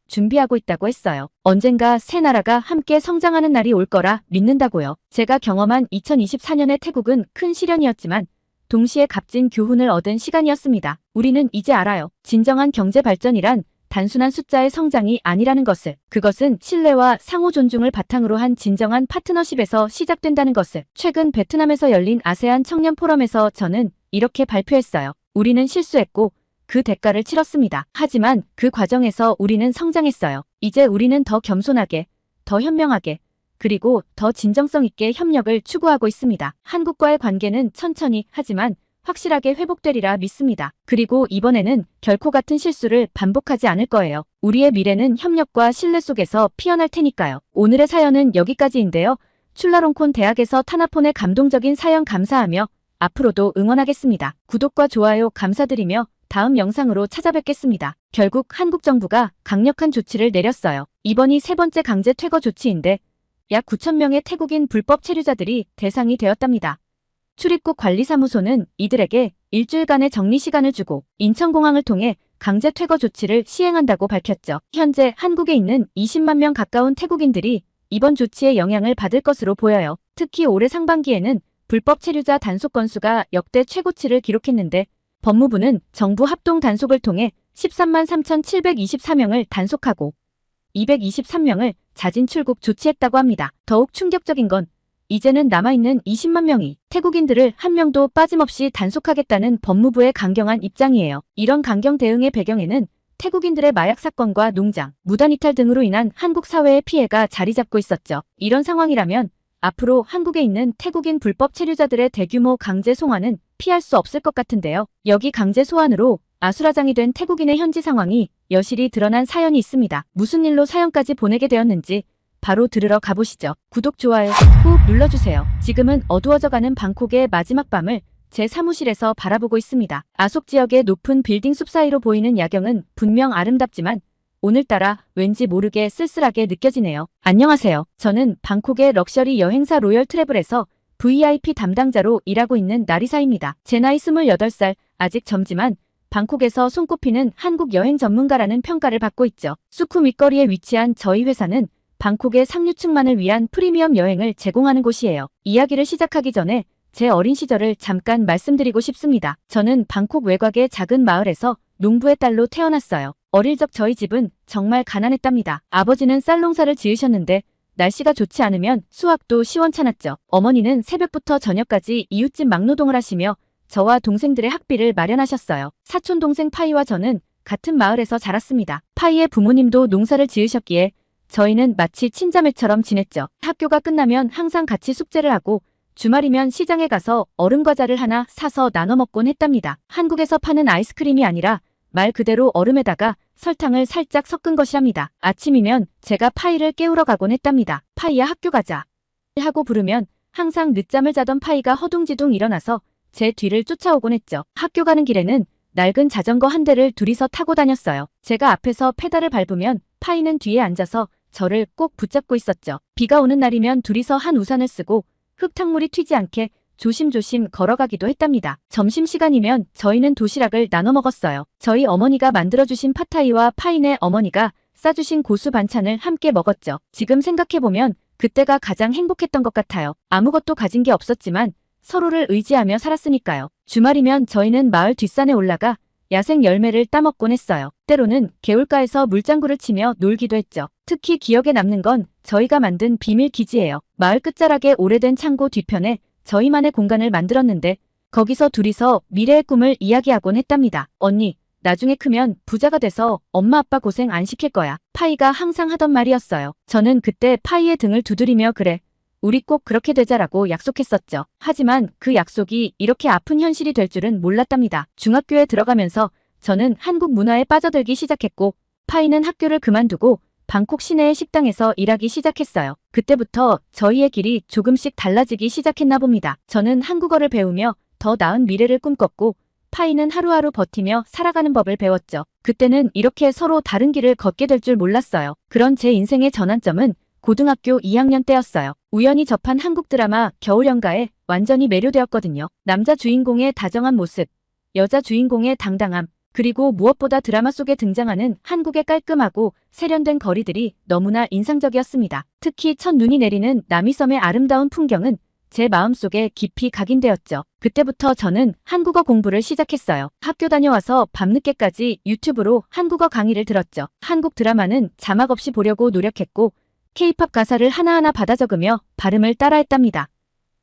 S1: 준비하고 있다고 했어요. 언젠가 세 나라가 함께 성장하는 날이 올 거라 믿는다고요. 제가 경험한 2024년의 태국은 큰 시련이었지만 동시에 값진 교훈을 얻은 시간이었습니다. 우리는 이제 알아요. 진정한 경제 발전이란 단순한 숫자의 성장이 아니라는 것을. 그것은 신뢰와 상호 존중을 바탕으로 한 진정한 파트너십에서 시작된다는 것을. 최근 베트남에서 열린 아세안 청년 포럼에서 저는 이렇게 발표했어요. 우리는 실수했고 그 대가를 치렀습니다. 하지만 그 과정에서 우리는 성장했어요. 이제 우리는 더 겸손하게, 더 현명하게, 그리고 더 진정성 있게 협력을 추구하고 있습니다. 한국과의 관계는 천천히 하지만 확실하게 회복되리라 믿습니다. 그리고 이번에는 결코 같은 실수를 반복하지 않을 거예요. 우리의 미래는 협력과 신뢰 속에서 피어날 테니까요. 오늘의 사연은 여기까지인데요. 출라롱콘 대학에서 타나폰의 감동적인 사연 감사하며 앞으로도 응원하겠습니다. 구독과 좋아요 감사드리며 다음 영상으로 찾아뵙겠습니다. 결국 한국 정부가 강력한 조치를 내렸어요. 이번이 세 번째 강제 퇴거 조치인데 약 9,000명의 태국인 불법 체류자들이 대상이 되었답니다. 출입국 관리사무소는 이들에게 일주일간의 정리 시간을 주고 인천공항을 통해 강제 퇴거 조치를 시행한다고 밝혔죠. 현재 한국에 있는 20만 명 가까운 태국인들이 이번 조치의 영향을 받을 것으로 보여요. 특히 올해 상반기에는 불법 체류자 단속 건수가 역대 최고치를 기록했는데 법무부는 정부 합동 단속을 통해 13만 3,724명을 단속하고 223명을 자진 출국 조치했다고 합니다. 더욱 충격적인 건 이제는 남아있는 20만 명이 태국인들을 한 명도 빠짐없이 단속하겠다는 법무부의 강경한 입장이에요. 이런 강경 대응의 배경에는 태국인들의 마약 사건과 농장, 무단 이탈 등으로 인한 한국 사회의 피해가 자리 잡고 있었죠. 이런 상황이라면 앞으로 한국에 있는 태국인 불법 체류자들의 대규모 강제 송환은 피할 수 없을 것 같은데요. 여기 강제 소환으로 아수라장이 된 태국인의 현지 상황이 여실히 드러난 사연이 있습니다. 무슨 일로 사연까지 보내게 되었는지 바로 들으러 가보시죠. 구독, 좋아요 꾹 눌러주세요. 지금은 어두워져가는 방콕의 마지막 밤을 제 사무실에서 바라보고 있습니다. 아속 지역의 높은 빌딩 숲 사이로 보이는 야경은 분명 아름답지만 오늘따라 왠지 모르게 쓸쓸하게 느껴지네요. 안녕하세요. 저는 방콕의 럭셔리 여행사 로열 트래블에서 VIP 담당자로 일하고 있는 나리사입니다. 제 나이 28살, 아직 젊지만 방콕에서 손꼽히는 한국 여행 전문가라는 평가를 받고 있죠. 수쿰 윗거리에 위치한 저희 회사는 방콕의 상류층만을 위한 프리미엄 여행을 제공하는 곳이에요. 이야기를 시작하기 전에 제 어린 시절을 잠깐 말씀드리고 싶습니다. 저는 방콕 외곽의 작은 마을에서 농부의 딸로 태어났어요. 어릴 적 저희 집은 정말 가난했답니다. 아버지는 쌀 농사를 지으셨는데 날씨가 좋지 않으면 수확도 시원찮았죠. 어머니는 새벽부터 저녁까지 이웃집 막노동을 하시며 저와 동생들의 학비를 마련하셨어요. 사촌 동생 파이와 저는 같은 마을에서 자랐습니다. 파이의 부모님도 농사를 지으셨기에 저희는 마치 친자매처럼 지냈죠. 학교가 끝나면 항상 같이 숙제를 하고 주말이면 시장에 가서 얼음 과자를 하나 사서 나눠 먹곤 했답니다. 한국에서 파는 아이스크림이 아니라 말 그대로 얼음에다가 설탕을 살짝 섞은 것이랍니다. 아침이면 제가 파이를 깨우러 가곤 했답니다. 파이야 학교 가자 하고 부르면 항상 늦잠을 자던 파이가 허둥지둥 일어나서 제 뒤를 쫓아오곤 했죠. 학교 가는 길에는 낡은 자전거 한 대를 둘이서 타고 다녔어요. 제가 앞에서 페달을 밟으면 파이는 뒤에 앉아서 저를 꼭 붙잡고 있었죠. 비가 오는 날이면 둘이서 한 우산을 쓰고 흙탕물이 튀지 않게 조심조심 걸어가기도 했답니다. 점심시간이면 저희는 도시락을 나눠 먹었어요. 저희 어머니가 만들어주신 팟타이와 파인의 어머니가 싸주신 고수 반찬을 함께 먹었죠. 지금 생각해보면 그때가 가장 행복했던 것 같아요. 아무것도 가진 게 없었지만 서로를 의지하며 살았으니까요. 주말이면 저희는 마을 뒷산에 올라가 야생 열매를 따먹곤 했어요. 때로는 개울가에서 물장구를 치며 놀기도 했죠. 특히 기억에 남는 건 저희가 만든 비밀 기지예요. 마을 끝자락에 오래된 창고 뒤편에 저희만의 공간을 만들었는데 거기서 둘이서 미래의 꿈을 이야기하곤 했답니다. 언니, 나중에 크면 부자가 돼서 엄마 아빠 고생 안 시킬 거야. 파이가 항상 하던 말이었어요. 저는 그때 파이의 등을 두드리며 그래, 우리 꼭 그렇게 되자라고 약속했었죠. 하지만 그 약속이 이렇게 아픈 현실이 될 줄은 몰랐답니다. 중학교에 들어가면서 저는 한국 문화에 빠져들기 시작했고 파이는 학교를 그만두고 방콕 시내의 식당에서 일하기 시작했어요. 그때부터 저희의 길이 조금씩 달라지기 시작했나 봅니다. 저는 한국어를 배우며 더 나은 미래를 꿈꿨고 파이는 하루하루 버티며 살아가는 법을 배웠죠. 그때는 이렇게 서로 다른 길을 걷게 될 줄 몰랐어요. 그런 제 인생의 전환점은 고등학교 2학년 때였어요. 우연히 접한 한국 드라마 겨울연가에 완전히 매료되었거든요. 남자 주인공의 다정한 모습, 여자 주인공의 당당함, 그리고 무엇보다 드라마 속에 등장하는 한국의 깔끔하고 세련된 거리들이 너무나 인상적이었습니다. 특히 첫눈이 내리는 남이섬의 아름다운 풍경은 제 마음속에 깊이 각인되었죠. 그때부터 저는 한국어 공부를 시작했어요. 학교 다녀와서 밤늦게까지 유튜브로 한국어 강의를 들었죠. 한국 드라마는 자막 없이 보려고 노력했고 K-팝 가사를 하나하나 받아 적으며 발음을 따라했답니다.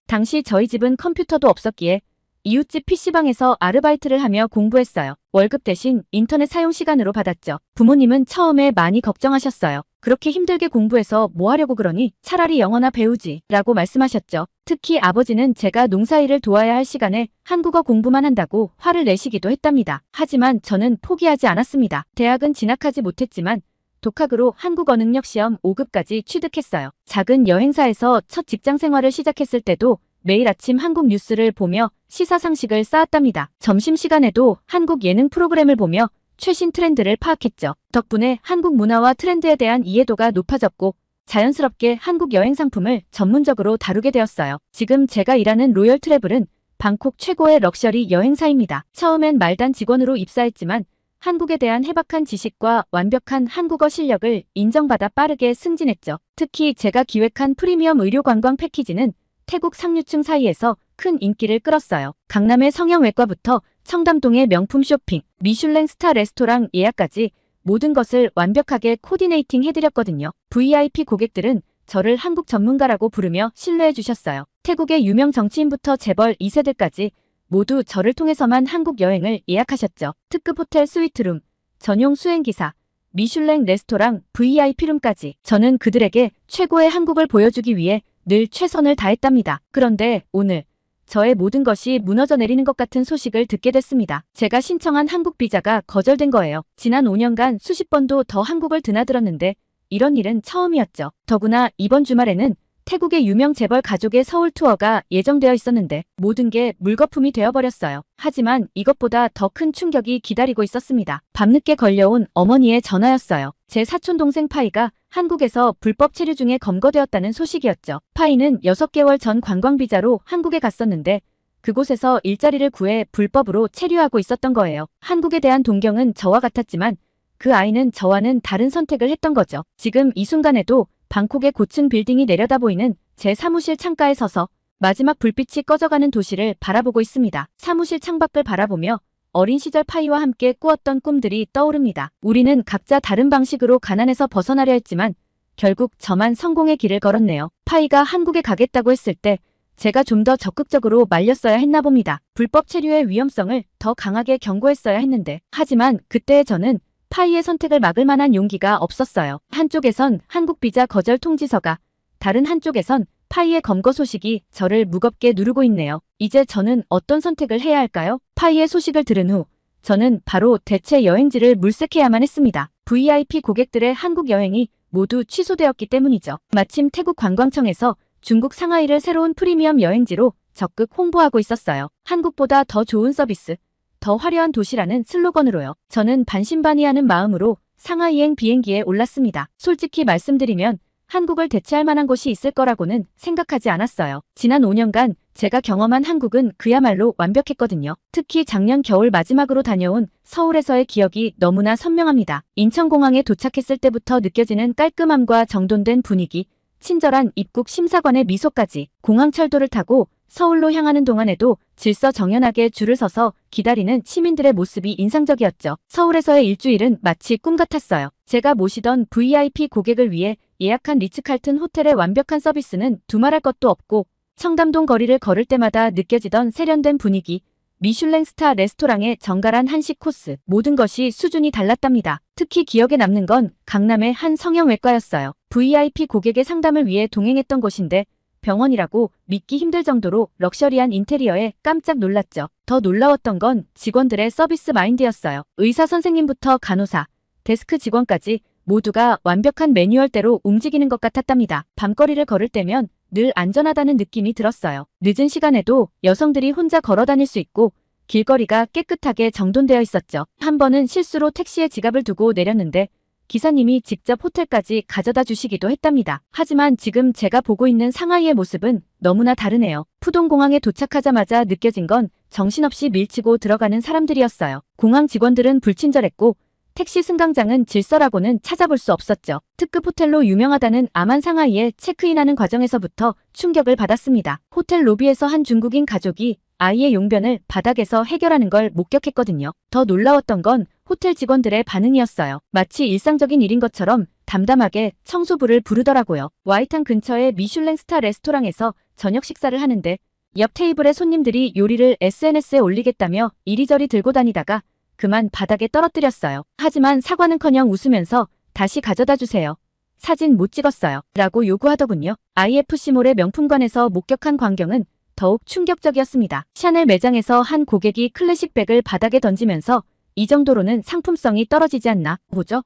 S1: 당시 저희 집은 컴퓨터도 없었기에 이웃집 PC방에서 아르바이트를 하며 공부했어요. 월급 대신 인터넷 사용 시간으로 받았죠. 부모님은 처음에 많이 걱정하셨어요. 그렇게 힘들게 공부해서 뭐 하려고 그러니 차라리 영어나 배우지 라고 말씀하셨죠. 특히 아버지는 제가 농사일을 도와야 할 시간에 한국어 공부만 한다고 화를 내시기도 했답니다. 하지만 저는 포기하지 않았습니다. 대학은 진학하지 못했지만 독학으로 한국어 능력 시험 5급까지 취득했어요. 작은 여행사에서 첫 직장 생활을 시작했을 때도 매일 아침 한국 뉴스를 보며 시사상식을 쌓았답니다. 점심시간에도 한국 예능 프로그램을 보며 최신 트렌드를 파악했죠. 덕분에 한국 문화와 트렌드에 대한 이해도가 높아졌고 자연스럽게 한국 여행 상품을 전문적으로 다루게 되었어요. 지금 제가 일하는 로열 트래블은 방콕 최고의 럭셔리 여행사입니다. 처음엔 말단 직원으로 입사했지만 한국에 대한 해박한 지식과 완벽한 한국어 실력을 인정받아 빠르게 승진했죠. 특히 제가 기획한 프리미엄 의료 관광 패키지는 태국 상류층 사이에서 큰 인기를 끌었어요. 강남의 성형외과부터 청담동의 명품 쇼핑, 미슐랭 스타 레스토랑 예약까지 모든 것을 완벽하게 코디네이팅 해드렸거든요. VIP 고객들은 저를 한국 전문가라고 부르며 신뢰해 주셨어요. 태국의 유명 정치인부터 재벌 2세들까지 모두 저를 통해서만 한국 여행을 예약하셨죠. 특급 호텔 스위트룸, 전용 수행기사, 미슐랭 레스토랑, VIP룸까지 저는 그들에게 최고의 한국을 보여주기 위해 늘 최선을 다했답니다. 그런데 오늘 저의 모든 것이 무너져 내리는 것 같은 소식을 듣게 됐습니다. 제가 신청한 한국 비자가 거절된 거예요. 지난 5년간 수십 번도 더 한국을 드나들었는데 이런 일은 처음이었죠. 더구나 이번 주말에는 태국의 유명 재벌 가족의 서울 투어가 예정되어 있었는데 모든 게 물거품이 되어버렸어요. 하지만 이것보다 더 큰 충격이 기다리고 있었습니다. 밤늦게 걸려온 어머니의 전화였어요. 제 사촌 동생 파이가 한국에서 불법 체류 중에 검거되었다는 소식이었죠. 파이는 6개월 전 관광비자로 한국에 갔었는데 그곳에서 일자리를 구해 불법으로 체류하고 있었던 거예요. 한국에 대한 동경은 저와 같았지만 그 아이는 저와는 다른 선택을 했던 거죠. 지금 이 순간에도 방콕의 고층 빌딩이 내려다 보이는 제 사무실 창가에 서서 마지막 불빛이 꺼져가는 도시를 바라보고 있습니다. 사무실 창밖을 바라보며 어린 시절 파이와 함께 꾸었던 꿈들이 떠오릅니다. 우리는 각자 다른 방식으로 가난에서 벗어나려 했지만 결국 저만 성공의 길을 걸었네요. 파이가 한국에 가겠다고 했을 때 제가 좀 더 적극적으로 말렸어야 했나 봅니다. 불법 체류의 위험성을 더 강하게 경고했어야 했는데 하지만 그때의 저는 파이의 선택을 막을 만한 용기가 없었어요. 한쪽에선 한국 비자 거절 통지서가, 다른 한쪽에선 파이의 검거 소식이 저를 무겁게 누르고 있네요. 이제 저는 어떤 선택을 해야 할까요? 파이의 소식을 들은 후 저는 바로 대체 여행지를 물색해야만 했습니다. VIP 고객들의 한국 여행이 모두 취소되었기 때문이죠. 마침 태국 관광청에서 중국 상하이를 새로운 프리미엄 여행지로 적극 홍보하고 있었어요. 한국보다 더 좋은 서비스, 더 화려한 도시라는 슬로건으로요. 저는 반신반의하는 마음으로 상하이행 비행기에 올랐습니다. 솔직히 말씀드리면 한국을 대체할 만한 곳이 있을 거라고는 생각하지 않았어요. 지난 5년간 제가 경험한 한국은 그야말로 완벽했거든요. 특히 작년 겨울 마지막으로 다녀온 서울에서의 기억이 너무나 선명합니다. 인천공항에 도착했을 때부터 느껴지는 깔끔함과 정돈된 분위기, 친절한 입국 심사관의 미소까지 공항철도를 타고 서울로 향하는 동안에도 질서정연하게 줄을 서서 기다리는 시민들의 모습이 인상적이었죠. 서울에서의 일주일은 마치 꿈 같았어요. 제가 모시던 VIP 고객을 위해 예약한 리츠칼튼 호텔의 완벽한 서비스는 두말할 것도 없고 청담동 거리를 걸을 때마다 느껴지던 세련된 분위기, 미슐랭 스타 레스토랑의 정갈한 한식 코스, 모든 것이 수준이 달랐답니다. 특히 기억에 남는 건 강남의 한 성형외과였어요. VIP 고객의 상담을 위해 동행했던 곳인데 병원이라고 믿기 힘들 정도로 럭셔리한 인테리어에 깜짝 놀랐죠. 더 놀라웠던 건 직원들의 서비스 마인드였어요. 의사 선생님부터 간호사, 데스크 직원까지 모두가 완벽한 매뉴얼대로 움직이는 것 같았답니다. 밤거리를 걸을 때면 늘 안전하다는 느낌이 들었어요. 늦은 시간에도 여성들이 혼자 걸어 다닐 수 있고 길거리가 깨끗하게 정돈되어 있었죠. 한 번은 실수로 택시에 지갑을 두고 내렸는데 기사님이 직접 호텔까지 가져다 주시기도 했답니다. 하지만 지금 제가 보고 있는 상하이의 모습은 너무나 다르네요. 푸동공항에 도착하자마자 느껴진 건 정신없이 밀치고 들어가는 사람들이었어요. 공항 직원들은 불친절했고 택시 승강장은 질서라고는 찾아볼 수 없었죠. 특급 호텔로 유명하다는 아만 상하이에 체크인하는 과정에서부터 충격을 받았습니다. 호텔 로비에서 한 중국인 가족이 아이의 용변을 바닥에서 해결하는 걸 목격했거든요. 더 놀라웠던 건 호텔 직원들의 반응이었어요. 마치 일상적인 일인 것처럼 담담하게 청소부를 부르더라고요. 와이탄 근처의 미슐랭 스타 레스토랑에서 저녁 식사를 하는데 옆 테이블의 손님들이 요리를 SNS에 올리겠다며 이리저리 들고 다니다가 그만 바닥에 떨어뜨렸어요. 하지만 사과는커녕 웃으면서 다시 가져다 주세요. 사진 못 찍었어요. 라고 요구하더군요. IFC몰의 명품관에서 목격한 광경은 더욱 충격적이었습니다. 샤넬 매장에서 한 고객이 클래식백을 바닥에 던지면서 이 정도로는 상품성이 떨어지지 않나 보죠?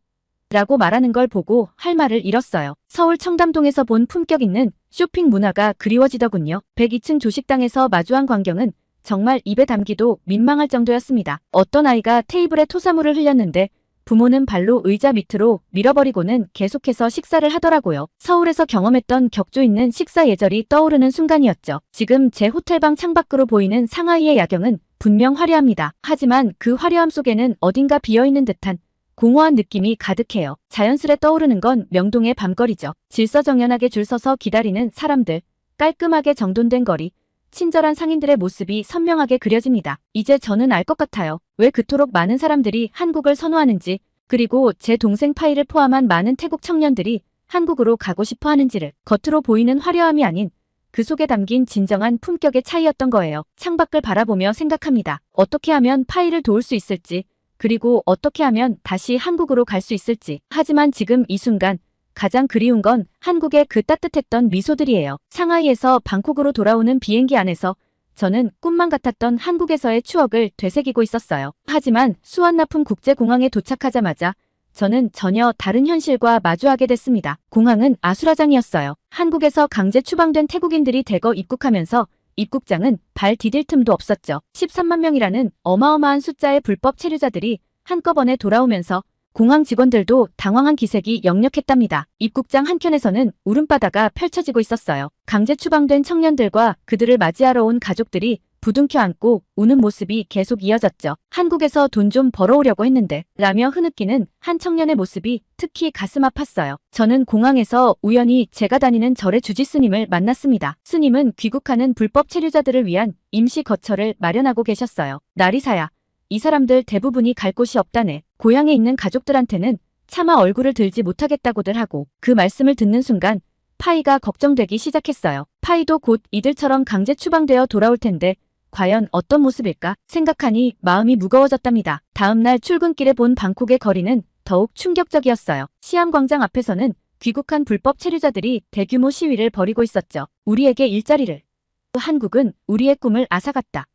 S1: 라고 말하는 걸 보고 할 말을 잃었어요. 서울 청담동에서 본 품격 있는 쇼핑 문화가 그리워지더군요. 102층 조식당에서 마주한 광경은 정말 입에 담기도 민망할 정도였습니다. 어떤 아이가 테이블에 토사물을 흘렸는데 부모는 발로 의자 밑으로 밀어버리고는 계속해서 식사를 하더라고요. 서울에서 경험했던 격조 있는 식사 예절이 떠오르는 순간이었죠. 지금 제 호텔방 창밖으로 보이는 상하이의 야경은 분명 화려합니다. 하지만 그 화려함 속에는 어딘가 비어있는 듯한 공허한 느낌이 가득해요. 자연스레 떠오르는 건 명동의 밤거리죠. 질서정연하게 줄 서서 기다리는 사람들, 깔끔하게 정돈된 거리, 친절한 상인들의 모습이 선명하게 그려집니다. 이제 저는 알 것 같아요. 왜 그토록 많은 사람들이 한국을 선호하는지, 그리고 제 동생 파이를 포함한 많은 태국 청년들이 한국으로 가고 싶어 하는지를. 겉으로 보이는 화려함이 아닌 그 속에 담긴 진정한 품격의 차이였던 거예요. 창밖을 바라보며 생각합니다. 어떻게 하면 파이를 도울 수 있을지, 그리고 어떻게 하면 다시 한국으로 갈 수 있을지. 하지만 지금 이 순간 가장 그리운 건 한국의 그 따뜻했던 미소들이에요. 상하이에서 방콕으로 돌아오는 비행기 안에서 저는 꿈만 같았던 한국에서의 추억을 되새기고 있었어요. 하지만 수완나품 국제공항에 도착하자마자 저는 전혀 다른 현실과 마주하게 됐습니다. 공항은 아수라장이었어요. 한국에서 강제 추방된 태국인들이 대거 입국하면서 입국장은 발 디딜 틈도 없었죠. 13만 명이라는 어마어마한 숫자의 불법 체류자들이 한꺼번에 돌아오면서 공항 직원들도 당황한 기색이 역력했답니다. 입국장 한켠에서는 울음바다가 펼쳐지고 있었어요. 강제 추방된 청년들과 그들을 맞이하러 온 가족들이 부둥켜 안고 우는 모습이 계속 이어졌죠. 한국에서 돈 좀 벌어오려고 했는데 라며 흐느끼는 한 청년의 모습이 특히 가슴 아팠어요. 저는 공항에서 우연히 제가 다니는 절의 주지 스님을 만났습니다. 스님은 귀국하는 불법 체류자들을 위한 임시 거처를 마련하고 계셨어요. 나리사야. 이 사람들 대부분이 갈 곳이 없다네. 고향에 있는 가족들한테는 차마 얼굴을 들지 못하겠다고들 하고. 그 말씀을 듣는 순간 파이가 걱정되기 시작했어요. 파이도 곧 이들처럼 강제 추방되어 돌아올 텐데 과연 어떤 모습일까 생각하니 마음이 무거워졌답니다. 다음날 출근길에 본 방콕의 거리는 더욱 충격적이었어요. 시암광장 앞에서는 귀국한 불법 체류자들이 대규모 시위를 벌이고 있었죠. 우리에게 일자리를. 한국은 우리의 꿈을 앗아갔다.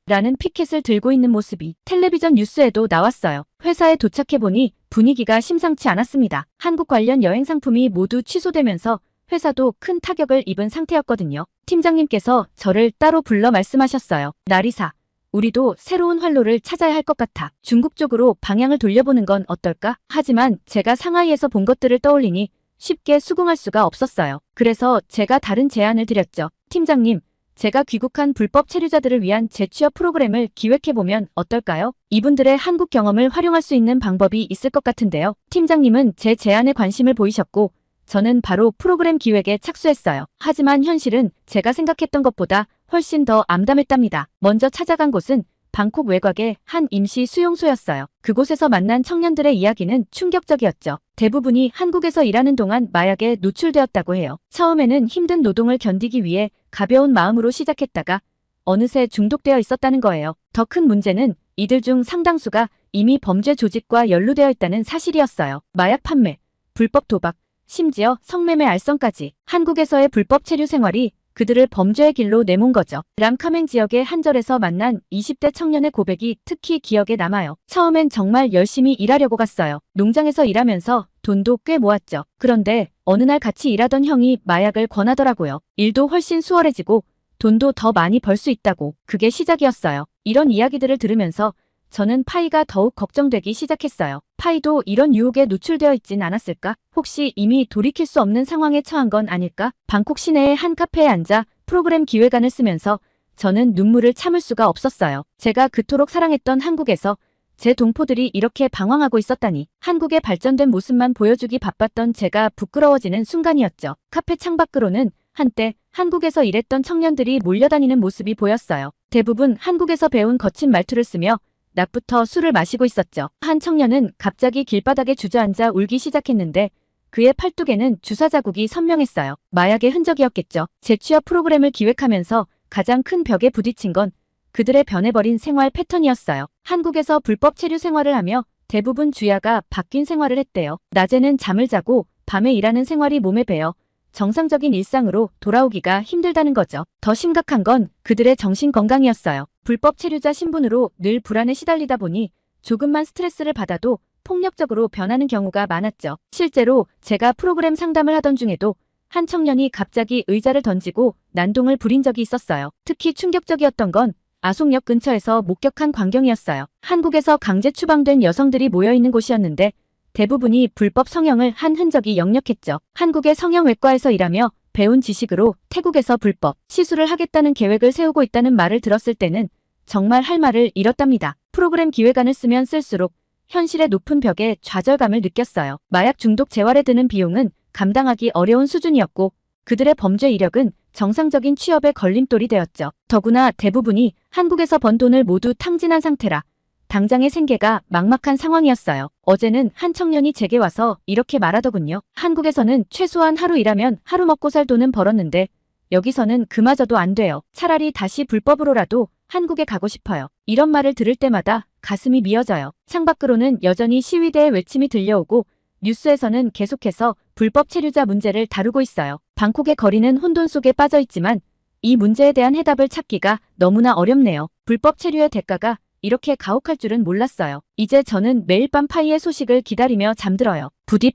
S1: 라는 피켓을 들고 있는 모습이 텔레비전 뉴스에도 나왔어요. 회사에 도착해보니 분위기가 심상치 않았습니다. 한국 관련 여행 상품이 모두 취소되면서 회사도 큰 타격을 입은 상태였거든요. 팀장님께서 저를 따로 불러 말씀하셨어요. 나리사, 우리도 새로운 활로를 찾아야 할 것 같아. 중국 쪽으로 방향을 돌려보는 건 어떨까? 하지만 제가 상하이에서 본 것들을 떠올리니 쉽게 수긍할 수가 없었어요. 그래서 제가 다른 제안을 드렸죠. 팀장님, 제가 귀국한 불법 체류자들을 위한 재취업 프로그램을 기획해보면 어떨까요? 이분들의 한국 경험을 활용할 수 있는 방법이 있을 것 같은데요. 팀장님은 제 제안에 관심을 보이셨고 저는 바로 프로그램 기획에 착수했어요. 하지만 현실은 제가 생각했던 것보다 훨씬 더 암담했답니다. 먼저 찾아간 곳은 방콕 외곽의 한 임시 수용소였어요. 그곳에서 만난 청년들의 이야기는 충격적이었죠. 대부분이 한국에서 일하는 동안 마약에 노출되었다고 해요. 처음에는 힘든 노동을 견디기 위해 가벼운 마음으로 시작했다가 어느새 중독되어 있었다는 거예요. 더 큰 문제는 이들 중 상당수가 이미 범죄 조직과 연루되어 있다는 사실이었어요. 마약 판매, 불법 도박, 심지어 성매매 알선까지. 한국에서의 불법 체류 생활이 그들을 범죄의 길로 내몬 거죠. 람카맹 지역의 한 절에서 만난 20대 청년의 고백이 특히 기억에 남아요. 처음엔 정말 열심히 일하려고 갔어요. 농장에서 일하면서 돈도 꽤 모았죠. 그런데 어느 날 같이 일하던 형이 마약을 권하더라고요. 일도 훨씬 수월해지고 돈도 더 많이 벌 수 있다고. 그게 시작이었어요. 이런 이야기들을 들으면서 저는 파이가 더욱 걱정되기 시작했어요. 파이도 이런 유혹에 노출되어 있진 않았을까? 혹시 이미 돌이킬 수 없는 상황에 처한 건 아닐까? 방콕 시내의 한 카페에 앉아 프로그램 기획안을 쓰면서 저는 눈물을 참을 수가 없었어요. 제가 그토록 사랑했던 한국에서 제 동포들이 이렇게 방황하고 있었다니. 한국의 발전된 모습만 보여주기 바빴던 제가 부끄러워지는 순간이었죠. 카페 창밖으로는 한때 한국에서 일했던 청년들이 몰려다니는 모습이 보였어요. 대부분 한국에서 배운 거친 말투를 쓰며 낮부터 술을 마시고 있었죠. 한 청년은 갑자기 길바닥에 주저앉아 울기 시작했는데 그의 팔뚝에는 주사 자국이 선명했어요. 마약의 흔적이었겠죠. 재취업 프로그램을 기획하면서 가장 큰 벽에 부딪힌 건 그들의 변해버린 생활 패턴이었어요. 한국에서 불법 체류 생활을 하며 대부분 주야가 바뀐 생활을 했대요. 낮에는 잠을 자고 밤에 일하는 생활이 몸에 배어 정상적인 일상으로 돌아오기가 힘들다는 거죠. 더 심각한 건 그들의 정신 건강이었어요. 불법 체류자 신분으로 늘 불안에 시달리다 보니 조금만 스트레스를 받아도 폭력적으로 변하는 경우가 많았죠. 실제로 제가 프로그램 상담을 하던 중에도 한 청년이 갑자기 의자를 던지고 난동을 부린 적이 있었어요. 특히 충격적이었던 건 아송역 근처에서 목격한 광경이었어요. 한국에서 강제 추방된 여성들이 모여있는 곳이었는데 대부분이 불법 성형을 한 흔적이 역력했죠. 한국의 성형외과에서 일하며 배운 지식으로 태국에서 불법 시술을 하겠다는 계획을 세우고 있다는 말을 들었을 때는 정말 할 말을 잃었답니다. 프로그램 기획안을 쓰면 쓸수록 현실의 높은 벽에 좌절감을 느꼈어요. 마약 중독 재활에 드는 비용은 감당하기 어려운 수준이었고 그들의 범죄 이력은 정상적인 취업의 걸림돌이 되었죠. 더구나 대부분이 한국에서 번 돈을 모두 탕진한 상태라 당장의 생계가 막막한 상황이었어요. 어제는 한 청년이 제게 와서 이렇게 말하더군요. 한국에서는 최소한 하루 일하면 하루 먹고 살 돈은 벌었는데 여기서는 그마저도 안 돼요. 차라리 다시 불법으로라도 한국에 가고 싶어요. 이런 말을 들을 때마다 가슴이 미어져요. 창밖으로는 여전히 시위대의 외침이 들려오고 뉴스에서는 계속해서 불법 체류자 문제를 다루고 있어요. 방콕의 거리는 혼돈 속에 빠져 있지만 이 문제에 대한 해답을 찾기가 너무나 어렵네요. 불법 체류의 대가가 이렇게 가혹할 줄은 몰랐어요. 이제 저는 매일 밤 파이의 소식을 기다리며 잠들어요. 부디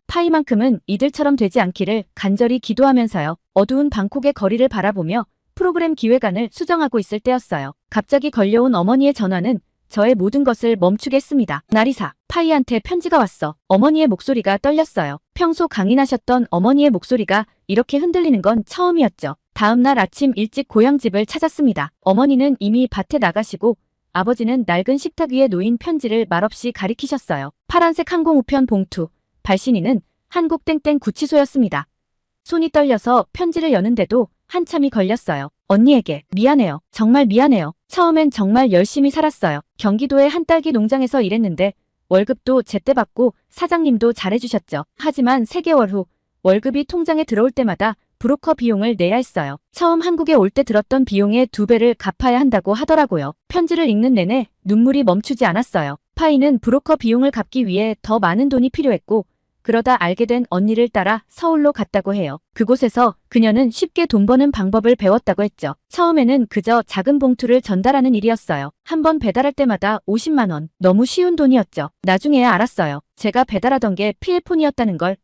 S1: 파이만큼은 이들처럼 되지 않기를 간절히 기도하면서요. 어두운 방콕의 거리를 바라보며 프로그램 기획안을 수정하고 있을 때였어요. 갑자기 걸려온 어머니의 전화는 저의 모든 것을 멈추게 했습니다. 나리사, 파이한테 편지가 왔어. 어머니의 목소리가 떨렸어요. 평소 강인하셨던 어머니의 목소리가 이렇게 흔들리는 건 처음이었죠. 다음 날 아침 일찍 고향집을 찾았습니다. 어머니는 이미 밭에 나가시고 아버지는 낡은 식탁 위에 놓인 편지를 말없이 가리키셨어요. 파란색 항공우편 봉투, 발신인은 한국 땡땡 구치소였습니다. 손이 떨려서 편지를 여는데도 한참이 걸렸어요. 언니에게 미안해요. 정말 미안해요. 처음엔 정말 열심히 살았어요. 경기도의 한 딸기 농장에서 일했는데 월급도 제때 받고 사장님도 잘해주셨죠. 하지만 3개월 후 월급이 통장에 들어올 때마다 브로커 비용을 내야 했어요. 처음 한국에 올 때 들었던 비용의 2배를 갚아야 한다고 하더라고요. 편지를 읽는 내내 눈물이 멈추지 않았어요. 파이는 브로커 비용을 갚기 위해 더 많은 돈이 필요했고 그러다 알게 된 언니를 따라 서울로 갔다고 해요. 그곳에서 그녀는 쉽게 돈 버는 방법을 배웠다고 했죠. 처음에는 그저 작은 봉투를 전달하는 일이었어요. 한 번 배달할 때마다 50만 원. 너무 쉬운 돈이었죠. 나중에야 알았어요. 제가 배달하던 게 필폰이었다는 걸.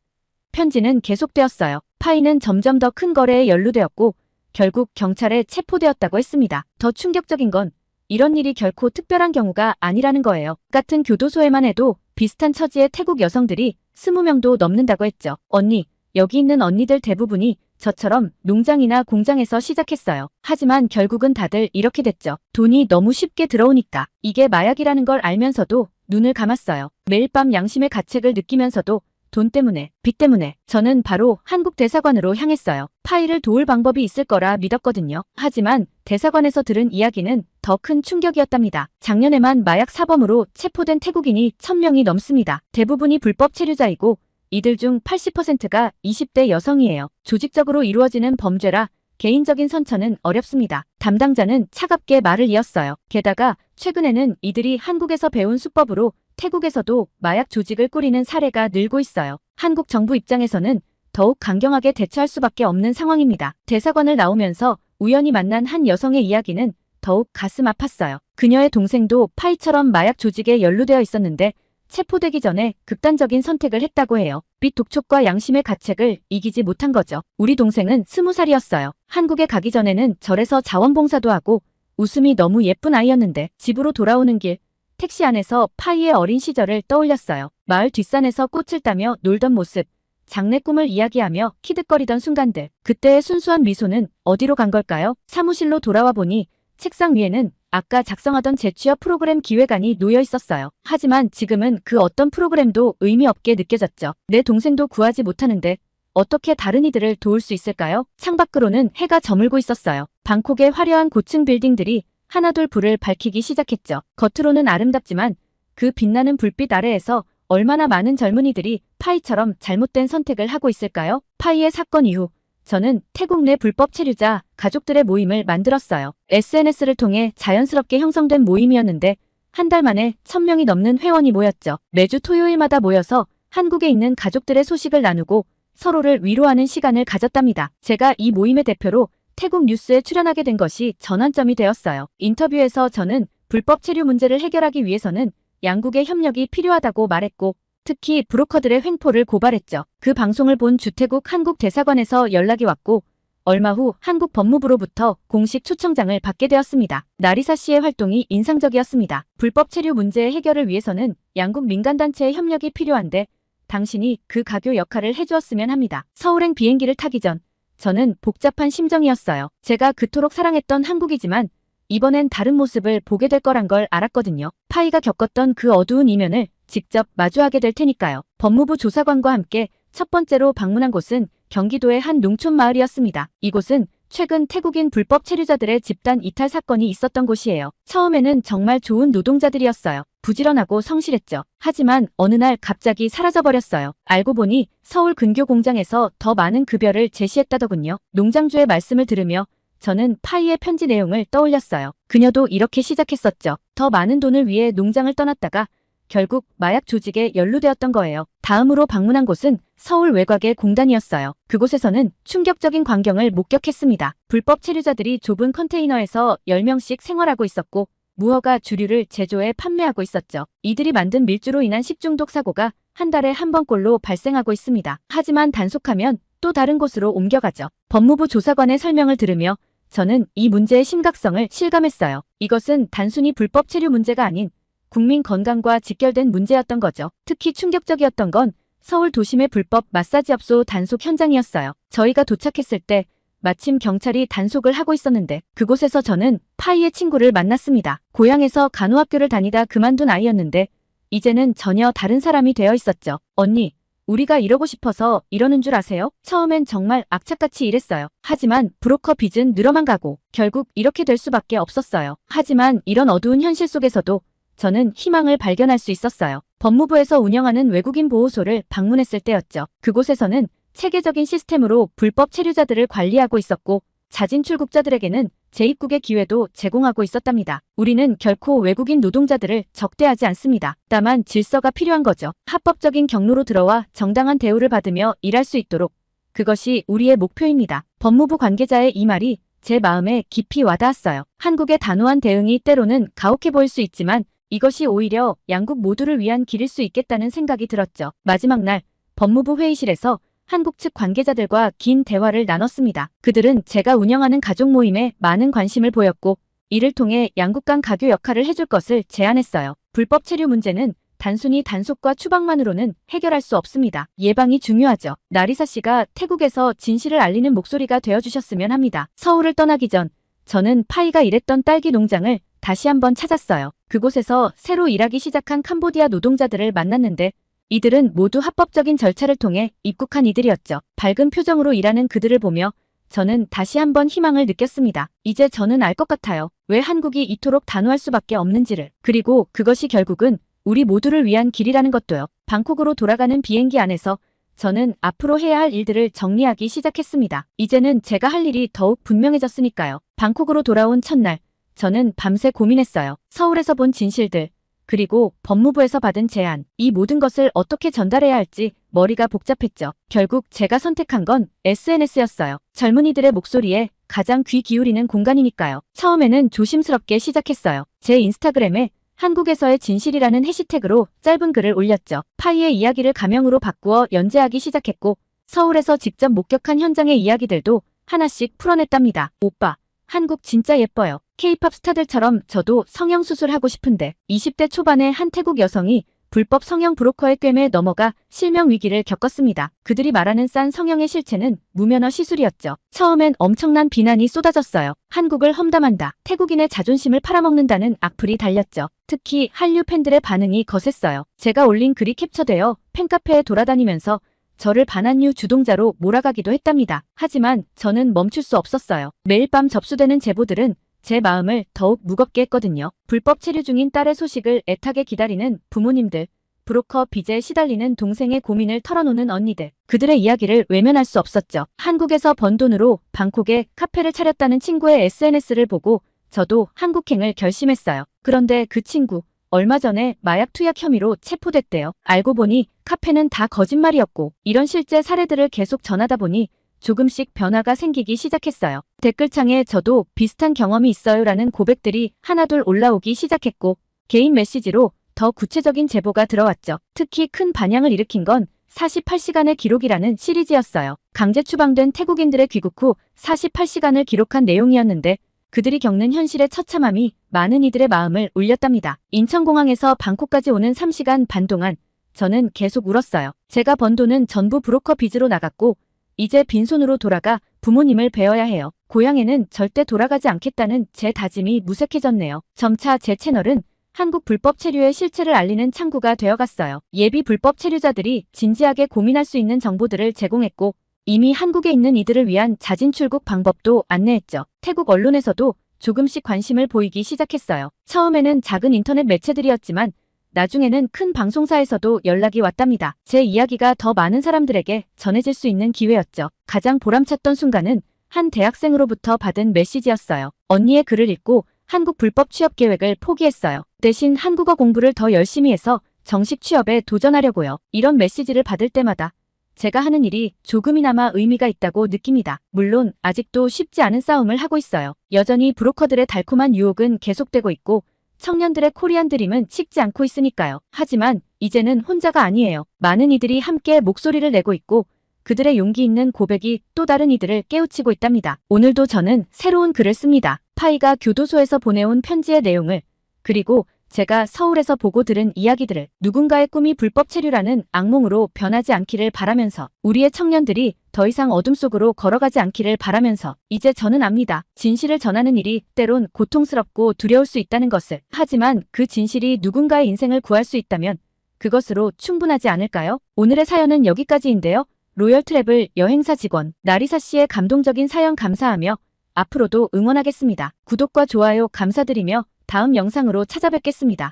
S1: 편지는 계속되었어요. 파이는 점점 더 큰 거래에 연루되었고 결국 경찰에 체포되었다고 했습니다. 더 충격적인 건 이런 일이 결코 특별한 경우가 아니라는 거예요. 같은 교도소에만 해도 비슷한 처지의 태국 여성들이 20명도 넘는다고 했죠. 언니, 여기 있는 언니들 대부분이 저처럼 농장이나 공장에서 시작했어요. 하지만 결국은 다들 이렇게 됐죠. 돈이 너무 쉽게 들어오니까. 이게 마약이라는 걸 알면서도 눈을 감았어요. 매일 밤 양심의 가책을 느끼면서도 돈 때문에, 빚 때문에 저는 바로 한국 대사관으로 향했어요. 파이를 도울 방법이 있을 거라 믿었거든요. 하지만 대사관에서 들은 이야기는 더 큰 충격이었답니다. 작년에만 마약 사범으로 체포된 태국인이 1000명이 넘습니다. 대부분이 불법 체류자이고 이들 중 80%가 20대 여성이에요. 조직적으로 이루어지는 범죄라 개인적인 선처는 어렵습니다. 담당자는 차갑게 말을 이었어요. 게다가 최근에는 이들이 한국에서 배운 수법으로 태국에서도 마약 조직을 꾸리는 사례가 늘고 있어요. 한국 정부 입장에서는 더욱 강경하게 대처할 수밖에 없는 상황입니다. 대사관을 나오면서 우연히 만난 한 여성의 이야기는 더욱 가슴 아팠어요. 그녀의 동생도 파이처럼 마약 조직에 연루되어 있었는데 체포되기 전에 극단적인 선택을 했다고 해요. 빚 독촉과 양심의 가책을 이기지 못한 거죠. 우리 동생은 20살이었어요. 한국에 가기 전에는 절에서 자원봉사도 하고 웃음이 너무 예쁜 아이였는데 집으로 돌아오는 길 택시 안에서 파이의 어린 시절을 떠올렸어요. 마을 뒷산에서 꽃을 따며 놀던 모습, 장래 꿈을 이야기하며 키득거리던 순간들. 그때의 순수한 미소는 어디로 간 걸까요? 사무실로 돌아와 보니 책상 위에는 아까 작성하던 재취업 프로그램 기획안이 놓여 있었어요. 하지만 지금은 그 어떤 프로그램도 의미 없게 느껴졌죠. 내 동생도 구하지 못하는데 어떻게 다른 이들을 도울 수 있을까요? 창밖으로는 해가 저물고 있었어요. 방콕의 화려한 고층 빌딩들이 하나둘 불을 밝히기 시작했죠. 겉으로는 아름답지만 그 빛나는 불빛 아래에서 얼마나 많은 젊은이들이 파이처럼 잘못된 선택을 하고 있을까요? 파이의 사건 이후 저는 태국 내 불법 체류자 가족들의 모임을 만들었어요. SNS를 통해 자연스럽게 형성된 모임이었는데 한 달 만에 1000명이 넘는 회원이 모였죠. 매주 토요일마다 모여서 한국에 있는 가족들의 소식을 나누고 서로를 위로하는 시간을 가졌답니다. 제가 이 모임의 대표로 태국 뉴스에 출연하게 된 것이 전환점이 되었어요. 인터뷰에서 저는 불법 체류 문제를 해결하기 위해서는 양국의 협력이 필요하다고 말했고 특히 브로커들의 횡포를 고발했죠. 그 방송을 본 주태국 한국 대사관에서 연락이 왔고 얼마 후 한국 법무부로부터 공식 초청장을 받게 되었습니다. 나리사 씨의 활동이 인상적이었습니다. 불법 체류 문제의 해결을 위해서는 양국 민간단체의 협력이 필요한데 당신이 그 가교 역할을 해주었으면 합니다. 서울행 비행기를 타기 전 저는 복잡한 심정이었어요. 제가 그토록 사랑했던 한국이지만 이번엔 다른 모습을 보게 될 거란 걸 알았거든요. 파이가 겪었던 그 어두운 이면을 직접 마주하게 될 테니까요. 법무부 조사관과 함께 첫 번째로 방문한 곳은 경기도의 한 농촌 마을이었습니다. 이곳은 최근 태국인 불법 체류자들의 집단 이탈 사건이 있었던 곳이에요. 처음에는 정말 좋은 노동자들이었어요. 부지런하고 성실했죠. 하지만 어느 날 갑자기 사라져버렸어요. 알고 보니 서울 근교 공장에서 더 많은 급여를 제시했다더군요. 농장주의 말씀을 들으며 저는 파이의 편지 내용을 떠올렸어요. 그녀도 이렇게 시작했었죠. 더 많은 돈을 위해 농장을 떠났다가 결국 마약 조직에 연루되었던 거예요. 다음으로 방문한 곳은 서울 외곽의 공단이었어요. 그곳에서는 충격적인 광경을 목격했습니다. 불법 체류자들이 좁은 컨테이너에서 10명씩 생활하고 있었고 무허가 주류를 제조해 판매하고 있었죠. 이들이 만든 밀주로 인한 식중독 사고가 한 달에 한 번꼴로 발생하고 있습니다. 하지만 단속하면 또 다른 곳으로 옮겨가죠. 법무부 조사관의 설명을 들으며 저는 이 문제의 심각성을 실감했어요. 이것은 단순히 불법 체류 문제가 아닌 국민 건강과 직결된 문제였던 거죠. 특히 충격적이었던 건 서울 도심의 불법 마사지업소 단속 현장이었어요. 저희가 도착했을 때 마침 경찰이 단속을 하고 있었는데 그곳에서 저는 파이의 친구를 만났습니다. 고향에서 간호학교를 다니다 그만둔 아이였는데 이제는 전혀 다른 사람이 되어 있었죠. 언니, 우리가 이러고 싶어서 이러는 줄 아세요? 처음엔 정말 악착같이 일했어요. 하지만 브로커 빚은 늘어만 가고 결국 이렇게 될 수밖에 없었어요. 하지만 이런 어두운 현실 속에서도 저는 희망을 발견할 수 있었어요. 법무부에서 운영하는 외국인 보호소를 방문했을 때였죠. 그곳에서는 체계적인 시스템으로 불법 체류자들을 관리하고 있었고 자진 출국자들에게는 재입국의 기회도 제공하고 있었답니다. 우리는 결코 외국인 노동자들을 적대하지 않습니다. 다만 질서가 필요한 거죠. 합법적인 경로로 들어와 정당한 대우를 받으며 일할 수 있도록. 그것이 우리의 목표입니다. 법무부 관계자의 이 말이 제 마음에 깊이 와닿았어요. 한국의 단호한 대응이 때로는 가혹해 보일 수 있지만 이것이 오히려 양국 모두를 위한 길일 수 있겠다는 생각이 들었죠. 마지막 날 법무부 회의실에서 한국 측 관계자들과 긴 대화를 나눴습니다. 그들은 제가 운영하는 가족 모임에 많은 관심을 보였고 이를 통해 양국 간 가교 역할을 해줄 것을 제안했어요. 불법 체류 문제는 단순히 단속과 추방만으로는 해결할 수 없습니다. 예방이 중요하죠. 나리사 씨가 태국에서 진실을 알리는 목소리가 되어주셨으면 합니다. 서울을 떠나기 전 저는 파이가 일했던 딸기 농장을 다시 한번 찾았어요. 그곳에서 새로 일하기 시작한 캄보디아 노동자들을 만났는데 이들은 모두 합법적인 절차를 통해 입국한 이들이었죠. 밝은 표정으로 일하는 그들을 보며 저는 다시 한번 희망을 느꼈습니다. 이제 저는 알 것 같아요. 왜 한국이 이토록 단호할 수밖에 없는지를. 그리고 그것이 결국은 우리 모두를 위한 길이라는 것도요. 방콕으로 돌아가는 비행기 안에서 저는 앞으로 해야 할 일들을 정리하기 시작했습니다. 이제는 제가 할 일이 더욱 분명해졌으니까요. 방콕으로 돌아온 첫날, 저는 밤새 고민했어요. 서울에서 본 진실들, 그리고 법무부에서 받은 제안, 이 모든 것을 어떻게 전달해야 할지 머리가 복잡했죠. 결국 제가 선택한 건 SNS였어요. 젊은이들의 목소리에 가장 귀 기울이는 공간이니까요. 처음에는 조심스럽게 시작했어요. 제 인스타그램에 한국에서의 진실이라는 해시태그로 짧은 글을 올렸죠. 파이의 이야기를 가명으로 바꾸어 연재하기 시작했고 서울에서 직접 목격한 현장의 이야기들도 하나씩 풀어냈답니다. 오빠, 한국 진짜 예뻐요. K-팝 스타들처럼 저도 성형수술하고 싶은데 20대 초반의 한 태국 여성이 불법 성형 브로커의 꿰매에 넘어가 실명 위기를 겪었습니다. 그들이 말하는 싼 성형의 실체는 무면허 시술이었죠. 처음엔 엄청난 비난이 쏟아졌어요. 한국을 험담한다. 태국인의 자존심을 팔아먹는다는 악플이 달렸죠. 특히 한류 팬들의 반응이 거셌어요. 제가 올린 글이 캡처되어 팬카페에 돌아다니면서 저를 반한류 주동자로 몰아가기도 했답니다. 하지만 저는 멈출 수 없었어요. 매일 밤 접수되는 제보들은 제 마음을 더욱 무겁게 했거든요. 불법 체류 중인 딸의 소식을 애타게 기다리는 부모님들, 브로커 빚에 시달리는 동생의 고민을 털어놓는 언니들. 그들의 이야기를 외면할 수 없었죠. 한국에서 번 돈으로 방콕에 카페를 차렸다는 친구의 SNS를 보고 저도 한국행을 결심했어요. 그런데 그 친구, 얼마 전에 마약 투약 혐의로 체포됐대요. 알고 보니 카페는 다 거짓말이었고 이런 실제 사례들을 계속 전하다 보니 조금씩 변화가 생기기 시작했어요. 댓글창에 저도 비슷한 경험이 있어요 라는 고백들이 하나둘 올라오기 시작했고 개인 메시지로 더 구체적인 제보가 들어왔죠. 특히 큰 반향을 일으킨 건 48시간의 기록이라는 시리즈였어요. 강제 추방된 태국인들의 귀국 후 48시간을 기록한 내용이었는데 그들이 겪는 현실의 처참함이 많은 이들의 마음을 울렸답니다. 인천공항에서 방콕까지 오는 3시간 반 동안 저는 계속 울었어요. 제가 번 돈은 전부 브로커 빚으로 나갔고 이제 빈손으로 돌아가 부모님을 뵈어야 해요. 고향에는 절대 돌아가지 않겠다는 제 다짐이 무색해졌네요. 점차 제 채널은 한국 불법 체류의 실체를 알리는 창구가 되어갔어요. 예비 불법 체류자들이 진지하게 고민할 수 있는 정보들을 제공했고 이미 한국에 있는 이들을 위한 자진 출국 방법도 안내했죠. 태국 언론에서도 조금씩 관심을 보이기 시작했어요. 처음에는 작은 인터넷 매체들이었지만 나중에는 큰 방송사에서도 연락이 왔답니다. 제 이야기가 더 많은 사람들에게 전해질 수 있는 기회였죠. 가장 보람찼던 순간은 한 대학생으로부터 받은 메시지였어요. 언니의 글을 읽고 한국 불법 취업 계획을 포기했어요. 대신 한국어 공부를 더 열심히 해서 정식 취업에 도전하려고요. 이런 메시지를 받을 때마다 제가 하는 일이 조금이나마 의미가 있다고 느낍니다. 물론 아직도 쉽지 않은 싸움을 하고 있어요. 여전히 브로커들의 달콤한 유혹은 계속되고 있고 청년들의 코리안 드림은 식지 않고 있으니까요. 하지만 이제는 혼자가 아니에요. 많은 이들이 함께 목소리를 내고 있고 그들의 용기 있는 고백이 또 다른 이들을 깨우치고 있답니다. 오늘도 저는 새로운 글을 씁니다. 파이가 교도소에서 보내온 편지의 내용을, 그리고 제가 서울에서 보고 들은 이야기들을, 누군가의 꿈이 불법 체류라는 악몽으로 변하지 않기를 바라면서, 우리의 청년들이 더 이상 어둠 속으로 걸어가지 않기를 바라면서, 이제 저는 압니다. 진실을 전하는 일이 때론 고통스럽고 두려울 수 있다는 것을. 하지만 그 진실이 누군가의 인생을 구할 수 있다면 그것으로 충분하지 않을까요? 오늘의 사연은 여기까지인데요. 로열 트래블 여행사 직원 나리사 씨의 감동적인 사연 감사하며 앞으로도 응원하겠습니다. 구독과 좋아요 감사드리며 다음 영상으로 찾아뵙겠습니다.